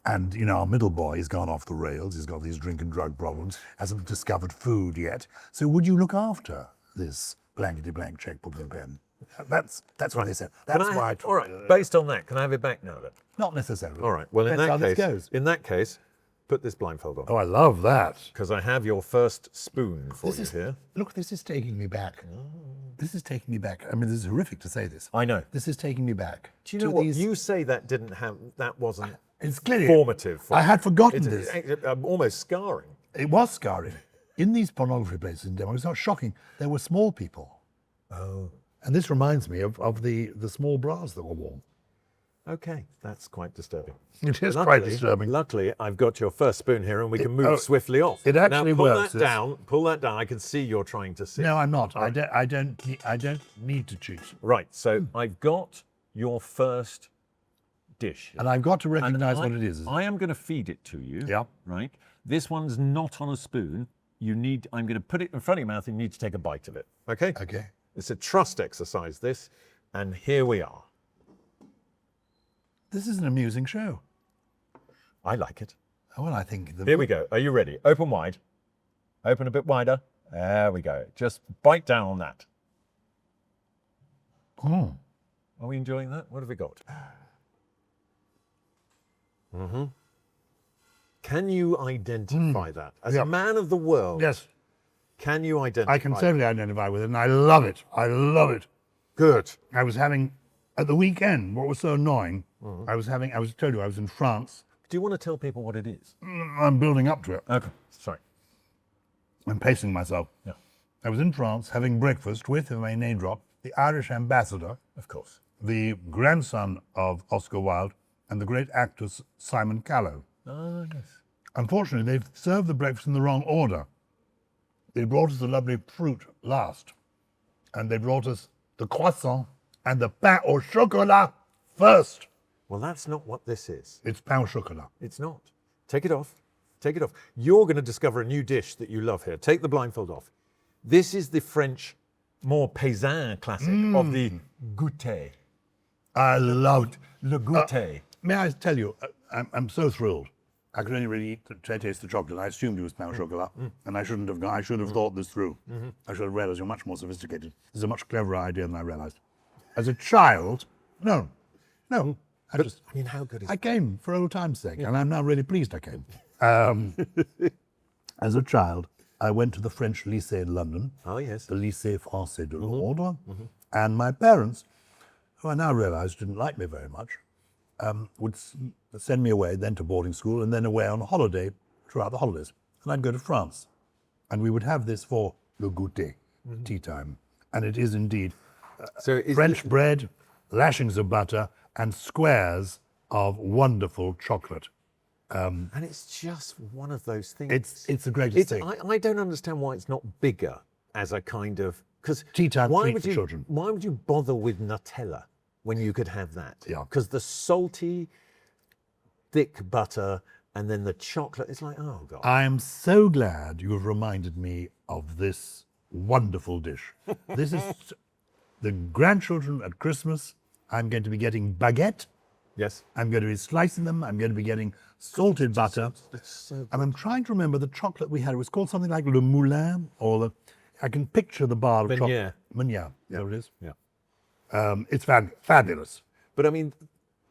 Speaker 2: And, you know, our middle boy has gone off the rails. He's got these drink and drug problems, hasn't discovered food yet. So would you look after this blankety blank checkbook and pen? That's what they said. That's why I took
Speaker 1: all right, based on that, can I have it back now then?
Speaker 2: Not necessarily.
Speaker 1: All right, well,
Speaker 2: Depends
Speaker 1: in that case, put this blindfold on.
Speaker 2: Oh, I love that.
Speaker 1: Because I have your first spoon for you here.
Speaker 2: Look, this is taking me back. This is taking me back. I mean, this is horrific to say this.
Speaker 1: I know.
Speaker 2: This is taking me back.
Speaker 1: Do you know what? You say that wasn't
Speaker 2: it's clearly
Speaker 1: formative.
Speaker 2: I had forgotten this.
Speaker 1: It's almost scarring.
Speaker 2: It was scarring. In these pornography places in Denmark, it's not shocking. There were small people.
Speaker 1: Oh.
Speaker 2: And this reminds me of the small bras that were worn.
Speaker 1: Okay, that's quite disturbing.
Speaker 2: It is quite disturbing.
Speaker 1: Luckily, I've got your first spoon here, and we can move swiftly off.
Speaker 2: It actually
Speaker 1: now,
Speaker 2: works.
Speaker 1: Pull that down. I can see you're trying to see.
Speaker 2: No, I'm not. I don't need to cheat.
Speaker 1: Right. So I've got your first dish,
Speaker 2: and I've got to recognise what it is.
Speaker 1: I am going to feed it to you.
Speaker 2: Yeah.
Speaker 1: Right. This one's not on a spoon. I'm going to put it in front of your mouth, and you need to take a bite of it. Okay.
Speaker 2: Okay.
Speaker 1: It's a trust exercise, this, and here we are.
Speaker 2: This is an amusing show.
Speaker 1: I like it.
Speaker 2: Oh, well, I think...
Speaker 1: Here we go. Are you ready? Open wide. Open a bit wider. There we go. Just bite down on that.
Speaker 2: Oh.
Speaker 1: Are we enjoying that? What have we got? Mm-hmm. Can you identify that? As a man of the world,
Speaker 2: yes.
Speaker 1: Can you identify
Speaker 2: I can certainly identify with it, and I love it. I love it.
Speaker 1: Good.
Speaker 2: I was having, at the weekend, what was so annoying, I was told you I was in France.
Speaker 1: Do you want to tell people what it is?
Speaker 2: I'm building up to it.
Speaker 1: Okay, sorry.
Speaker 2: I'm pacing myself.
Speaker 1: Yeah.
Speaker 2: I was in France having breakfast with, if I may name drop, the Irish ambassador,
Speaker 1: of course,
Speaker 2: the grandson of Oscar Wilde, and the great actor Simon Callow.
Speaker 1: Oh, yes.
Speaker 2: Unfortunately, they've served the breakfast in the wrong order. They brought us the lovely fruit last, and they brought us the croissant and the pain au chocolat first.
Speaker 1: Well, that's not what this is.
Speaker 2: It's pain au chocolat.
Speaker 1: It's not. Take it off. Take it off. You're going to discover a new dish that you love here. Take the blindfold off. This is the French, more paysan classic of the Goûter.
Speaker 2: I loved
Speaker 1: Le Goûter.
Speaker 2: May I tell you, I'm so thrilled. I could only really taste the chocolate. I assumed it was pain au chocolat, and I shouldn't have gone. I should have thought this through. I should have realized you're much more sophisticated. This is a much cleverer idea than I realized. As a child, no. I
Speaker 1: mean, how good is
Speaker 2: I came for old time's sake, and I'm now really pleased I came. As a child, I went to the French Lycée in London.
Speaker 1: Oh, yes.
Speaker 2: The Lycée Français de Londres. And my parents, who I now realize didn't like me very much, would send me away, then to boarding school, and then away on a holiday throughout the holidays. And I'd go to France. And we would have this for le goûter, tea time. And it is indeed French bread, lashings of butter, and squares of wonderful chocolate.
Speaker 1: And it's just one of those things.
Speaker 2: It's the greatest thing.
Speaker 1: I don't understand why it's not bigger as a kind of... Because
Speaker 2: tea time treat for children.
Speaker 1: Why would you bother with Nutella when you could have that?
Speaker 2: Yeah.
Speaker 1: Because the salty, thick butter and then the chocolate, it's like, oh, God.
Speaker 2: I am so glad you have reminded me of this wonderful dish. This is the grandchildren at Christmas. I'm going to be getting baguette.
Speaker 1: Yes.
Speaker 2: I'm going to be slicing them. I'm going to be getting salted butter. And I'm trying to remember the chocolate we had. It was called something like Le Moulin, or I can picture the bar of chocolate. Meunier. There it is.
Speaker 1: Yeah.
Speaker 2: It's fabulous.
Speaker 1: But I mean,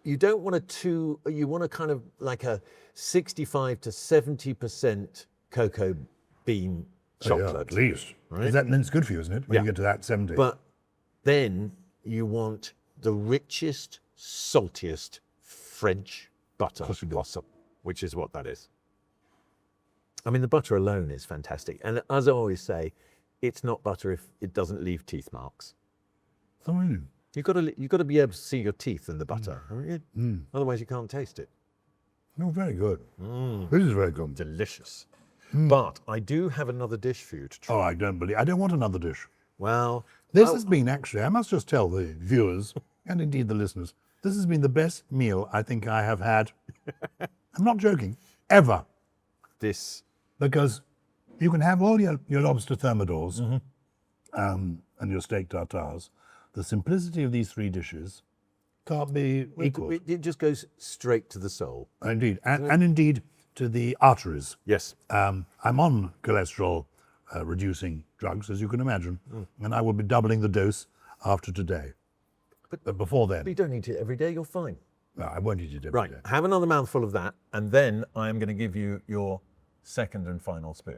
Speaker 1: you don't want you want a kind of like a 65 to 70% cocoa bean chocolate.
Speaker 2: Yeah, at least.
Speaker 1: Right?
Speaker 2: Then it's good for you, isn't it? When you get to that 70.
Speaker 1: But then you want the richest, saltiest French butter possible, which is what that is. I mean, the butter alone is fantastic. And as I always say, it's not butter if it doesn't leave teeth marks. You've got to be able to see your teeth in the butter. Otherwise, you can't taste it.
Speaker 2: Oh, very good. This is very good.
Speaker 1: Delicious. But I do have another dish for you to try.
Speaker 2: Oh, I don't want another dish.
Speaker 1: Well,
Speaker 2: this has been actually, I must just tell the viewers and indeed the listeners, this has been the best meal I think I have had. I'm not joking, ever. Because you can have all your lobster thermidors and your steak tartares. The simplicity of these three dishes can't be equal.
Speaker 1: It just goes straight to the soul.
Speaker 2: Indeed, and indeed to the arteries.
Speaker 1: Yes.
Speaker 2: I'm on cholesterol reducing drugs, as you can imagine, and I will be doubling the dose after today. But before then...
Speaker 1: But you don't eat it every day, you're fine.
Speaker 2: No, I won't eat it every day.
Speaker 1: Right, have another mouthful of that, and then I am going to give you your second and final spoon.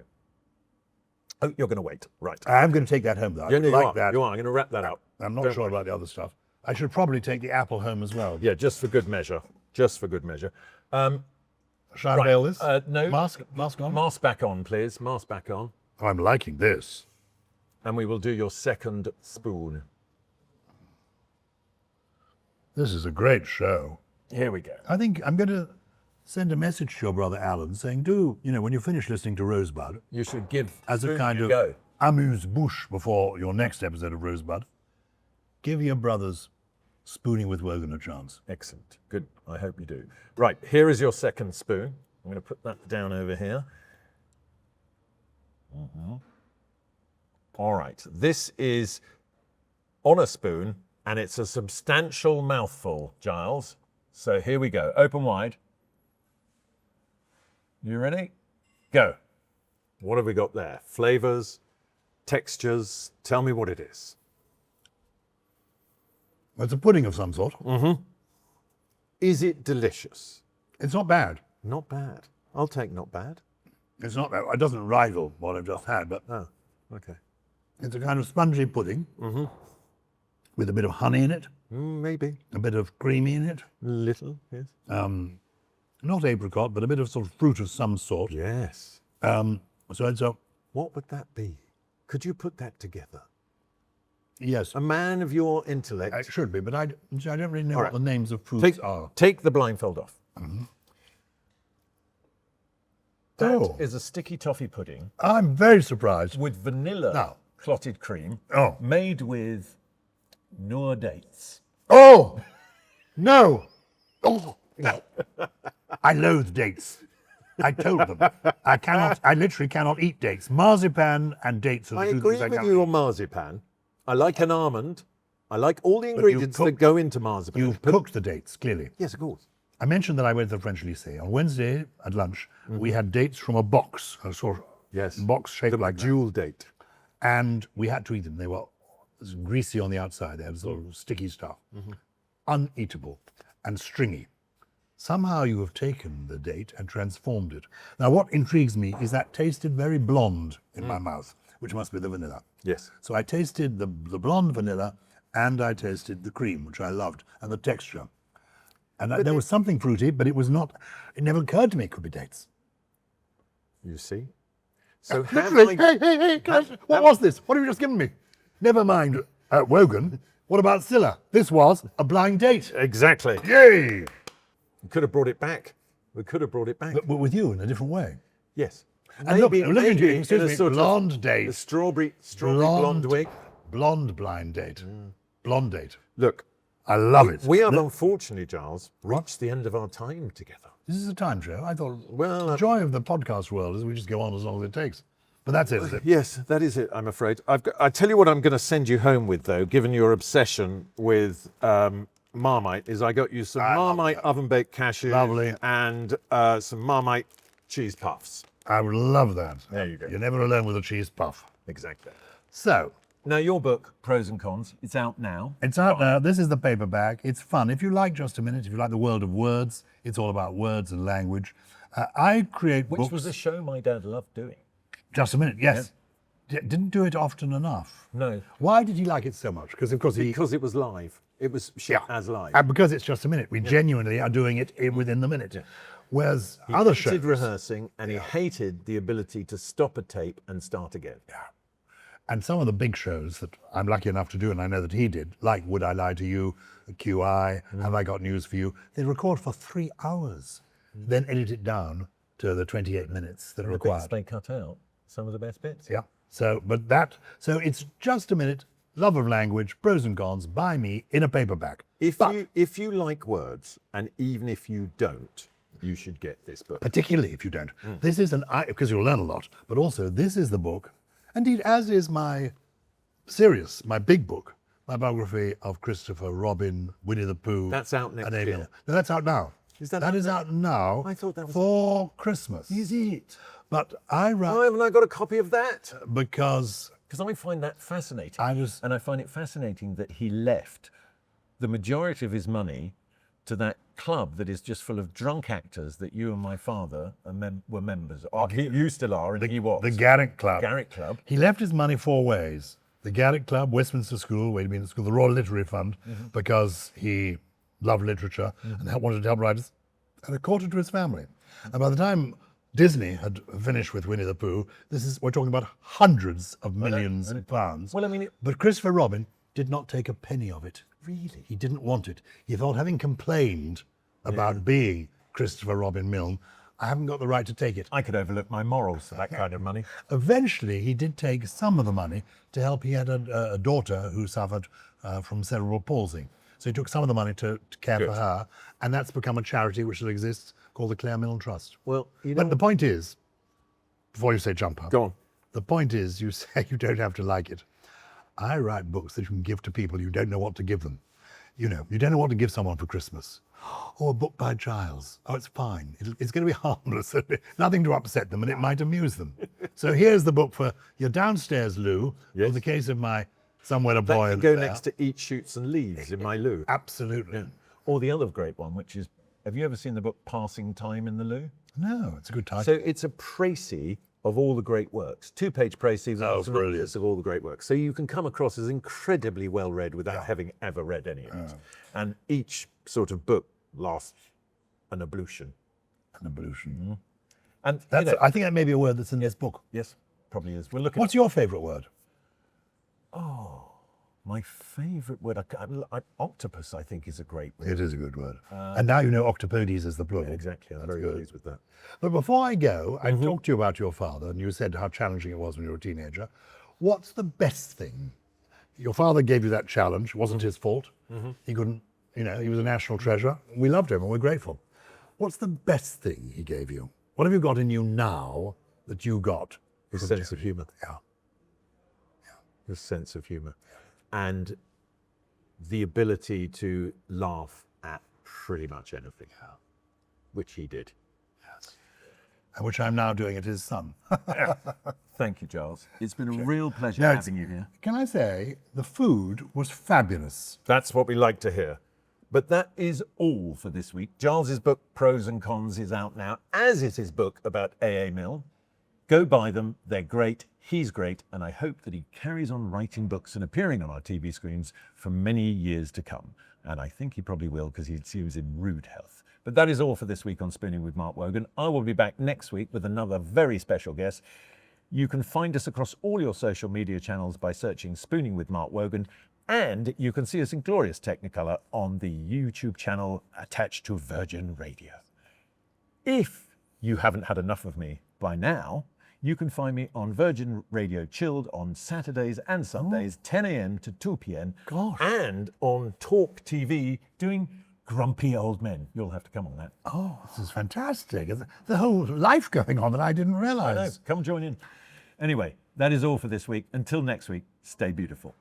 Speaker 1: Oh, you're going to wait. Right.
Speaker 2: I'm going to take that home, though.
Speaker 1: You are. I'm going to wrap that up.
Speaker 2: I'm not sure about the other stuff. I should probably take the apple home as well.
Speaker 1: Yeah, just for good measure. Just for good measure.
Speaker 2: Shall I bail this?
Speaker 1: No.
Speaker 2: Mask on?
Speaker 1: Mask back on, please. Mask back on.
Speaker 2: Oh, I'm liking this.
Speaker 1: And we will do your second spoon.
Speaker 2: This is a great show.
Speaker 1: Here we go.
Speaker 2: I think I'm going to send a message to your brother Alan saying, when you finish listening to Rosebud,
Speaker 1: you should give
Speaker 2: as a kind of amuse-bouche before your next episode of Rosebud, give your brother's Spooning with Wogan a chance.
Speaker 1: Excellent. Good. I hope you do. Right, here is your second spoon. I'm going to put that down over here. All right. This is on a spoon, and it's a substantial mouthful, Giles. So here we go. Open wide. You ready? Go. What have we got there? Flavors, textures. Tell me what it is.
Speaker 2: It's a pudding of some sort.
Speaker 1: Is it delicious?
Speaker 2: It's not bad.
Speaker 1: Not bad. I'll take not bad.
Speaker 2: It's not bad. It doesn't rival what I've just had, but
Speaker 1: Oh, okay.
Speaker 2: it's a kind of spongy pudding with a bit of honey in it,
Speaker 1: Maybe.
Speaker 2: a bit of creamy in it.
Speaker 1: Little, yes.
Speaker 2: Not apricot, but a bit of sort of fruit of some sort.
Speaker 1: Yes.
Speaker 2: So it's a...
Speaker 1: What would that be? Could you put that together?
Speaker 2: Yes.
Speaker 1: A man of your intellect.
Speaker 2: It should be, but I don't really know
Speaker 1: right.
Speaker 2: what the names of foods are.
Speaker 1: Take the blindfold off. That is a sticky toffee pudding
Speaker 2: I'm very surprised.
Speaker 1: with vanilla clotted cream made with Noor dates.
Speaker 2: Oh! No! Oh! No. I loathe dates. I told them. I literally cannot eat dates. Marzipan and dates are the
Speaker 1: I
Speaker 2: two
Speaker 1: agree
Speaker 2: things I
Speaker 1: with
Speaker 2: can't
Speaker 1: you
Speaker 2: eat.
Speaker 1: on marzipan. I like an almond. I like all the ingredients that go into marzipan.
Speaker 2: You've cooked the dates, clearly.
Speaker 1: Yes, of course.
Speaker 2: I mentioned that I went to the French Lycée. On Wednesday at lunch, we had dates from a box, a sort of box shaped like that.
Speaker 1: Dual date.
Speaker 2: And we had to eat them. They were greasy on the outside. They had sort of sticky stuff. Uneatable and stringy. Somehow you have taken the date and transformed it. Now, what intrigues me is that tasted very blonde in my mouth, which must be the vanilla.
Speaker 1: Yes.
Speaker 2: So I tasted the blonde vanilla and I tasted the cream, which I loved, and the texture. And there was something fruity, but it never occurred to me it could be dates.
Speaker 1: You see? So
Speaker 2: Hey, what was this? What have you just given me? Never mind, Wogan. What about Scylla? This was a blind date.
Speaker 1: Exactly.
Speaker 2: Yay!
Speaker 1: We could have brought it back.
Speaker 2: But with you in a different way.
Speaker 1: Yes.
Speaker 2: And look at you,
Speaker 1: in a sort
Speaker 2: blonde
Speaker 1: of
Speaker 2: date.
Speaker 1: a strawberry blonde wig.
Speaker 2: Blonde blind date. Blonde date.
Speaker 1: Look,
Speaker 2: I love it.
Speaker 1: we have unfortunately, Giles, reached the end of our time together.
Speaker 2: This is a time show. I thought
Speaker 1: Well,
Speaker 2: the joy of the podcast world is we just go on as long as it takes. But that's it, is it?
Speaker 1: Yes, that is it, I'm afraid. I tell you what I'm going to send you home with, though, given your obsession with Marmite, is I got you some Marmite oven-baked cashews.
Speaker 2: Lovely.
Speaker 1: And some Marmite cheese puffs.
Speaker 2: I would love that.
Speaker 1: There you go.
Speaker 2: You're never alone with a cheese puff.
Speaker 1: Exactly.
Speaker 2: So,
Speaker 1: Now, your book, Pros and Cons, it's out now.
Speaker 2: it's out now. This is the paperback. It's fun. If you like Just a Minute, if you like the world of words, it's all about words and language. I create
Speaker 1: Which
Speaker 2: books.
Speaker 1: was a show my dad loved doing.
Speaker 2: Just a Minute, yes. Didn't do it often enough.
Speaker 1: No.
Speaker 2: Why did he like it so much? Because, of course,
Speaker 1: Because it was live. It was shit as live.
Speaker 2: And because it's Just a Minute. We genuinely are doing it within the minute. Whereas other
Speaker 1: He hated
Speaker 2: shows...
Speaker 1: rehearsing, and he hated the ability to stop a tape and start again.
Speaker 2: And some of the big shows that I'm lucky enough to do, and I know that he did, like Would I Lie to You, QI, Have I Got News for You, they record for 3 hours, then edit it down to the 28 minutes that are
Speaker 1: The bits
Speaker 2: required.
Speaker 1: they cut out, some of the best bits.
Speaker 2: Yeah. So it's Just a Minute, love of language, pros and cons, by me in a paperback.
Speaker 1: If you like words, and even if you don't, you should get this book.
Speaker 2: Particularly if you don't. This is because you'll learn a lot, but also this is the book, indeed, as is my big book, my biography of Christopher Robin, Winnie the Pooh.
Speaker 1: That's out next
Speaker 2: and Amy.
Speaker 1: year.
Speaker 2: No, that's out now.
Speaker 1: Is that
Speaker 2: That is out now.
Speaker 1: I thought that was
Speaker 2: for Christmas.
Speaker 1: Is it?
Speaker 2: But I
Speaker 1: Oh,
Speaker 2: write
Speaker 1: haven't I got a copy of that?
Speaker 2: because
Speaker 1: Because I find that fascinating.
Speaker 2: I
Speaker 1: find it fascinating that he left the majority of his money to that club that is just full of drunk actors that you and my father were members of. You still are, and he was.
Speaker 2: the Garrick Club.
Speaker 1: Garrick Club.
Speaker 2: He left his money 4 ways. The Garrick Club, Westminster School, where he'd been at school, the Royal Literary Fund, because he loved literature and wanted to help writers, and a quarter to his family. And by the time Disney had finished with Winnie the Pooh, we're talking about hundreds of millions of pounds.
Speaker 1: Well, I mean,
Speaker 2: But Christopher Robin did not take a penny of it. Really? He didn't want it. He thought, having complained about being Christopher Robin Milne, I haven't got the right to take it.
Speaker 1: I could overlook my morals for that kind of money.
Speaker 2: Eventually, he did take some of the money to help. He had a daughter who suffered from cerebral palsy. So he took some of the money to care for her, and that's become a charity which still exists called the Claire Milne Trust.
Speaker 1: Well,
Speaker 2: But the point is, before you say jump up,
Speaker 1: Go on.
Speaker 2: the point is you say you don't have to like it. I write books that you can give to people you don't know what to give them. You don't know what to give someone for Christmas. Or a book by Giles. Oh, it's fine. It's going to be harmless. Nothing to upset them, and it might amuse them. So here's the book for your downstairs loo, or the case of my somewhere a boy.
Speaker 1: That can go next to Eat, Shoots and Leaves in my loo.
Speaker 2: Absolutely.
Speaker 1: Yeah. Or the other great one, which is, have you ever seen the book Passing Time in the Loo?
Speaker 2: No, it's a good title.
Speaker 1: So it's a précis of all the great works. 2-page précis
Speaker 2: brilliant.
Speaker 1: of all the great works. So you can come across as incredibly well read without having ever read any of it. And each sort of book lasts an ablution.
Speaker 2: An ablution.
Speaker 1: And
Speaker 2: I think that may be a word that's in this book.
Speaker 1: yes, probably is. We're looking.
Speaker 2: What's your favourite word?
Speaker 1: My favourite word? Octopus, I think, is a great word.
Speaker 2: It is a good word. And now you know octopodes is the plural.
Speaker 1: Exactly. I'm
Speaker 2: That's
Speaker 1: very
Speaker 2: good.
Speaker 1: pleased with that.
Speaker 2: But before I go, I talked to you about your father, and you said how challenging it was when you were a teenager. What's the best thing? Your father gave you that challenge. It wasn't his fault. He couldn't, he was a national treasure. We loved him and we're grateful. What's the best thing he gave you? What have you got in you now that you got?
Speaker 1: His sense of humour.
Speaker 2: Yeah.
Speaker 1: His sense of humour. And the ability to laugh at pretty much anything. which he did.
Speaker 2: Which I'm now doing at his son.
Speaker 1: Thank you, Giles. It's been a real pleasure
Speaker 2: No,
Speaker 1: having you here.
Speaker 2: Can I say, the food was fabulous.
Speaker 1: That's what we like to hear. But that is all for this week. Giles's book, Pros and Cons, is out now, as is his book about A.A. Milne. Go buy them. They're great. He's great. And I hope that he carries on writing books and appearing on our TV screens for many years to come. And I think he probably will, because he seems in rude health. But that is all for this week on Spooning with Mark Wogan. I will be back next week with another very special guest. You can find us across all your social media channels by searching Spooning with Mark Wogan, and you can see us in glorious Technicolor on the YouTube channel attached to Virgin Radio. If you haven't had enough of me by now, you can find me on Virgin Radio Chilled on Saturdays and Sundays, 10 a.m. to 2 p.m.
Speaker 2: Gosh.
Speaker 1: And on Talk TV doing Grumpy Old Men. You'll have to come on that.
Speaker 2: Oh, this is fantastic. The whole life going on that I didn't
Speaker 1: I
Speaker 2: realise.
Speaker 1: know. Come join in. Anyway, that is all for this week. Until next week, stay beautiful.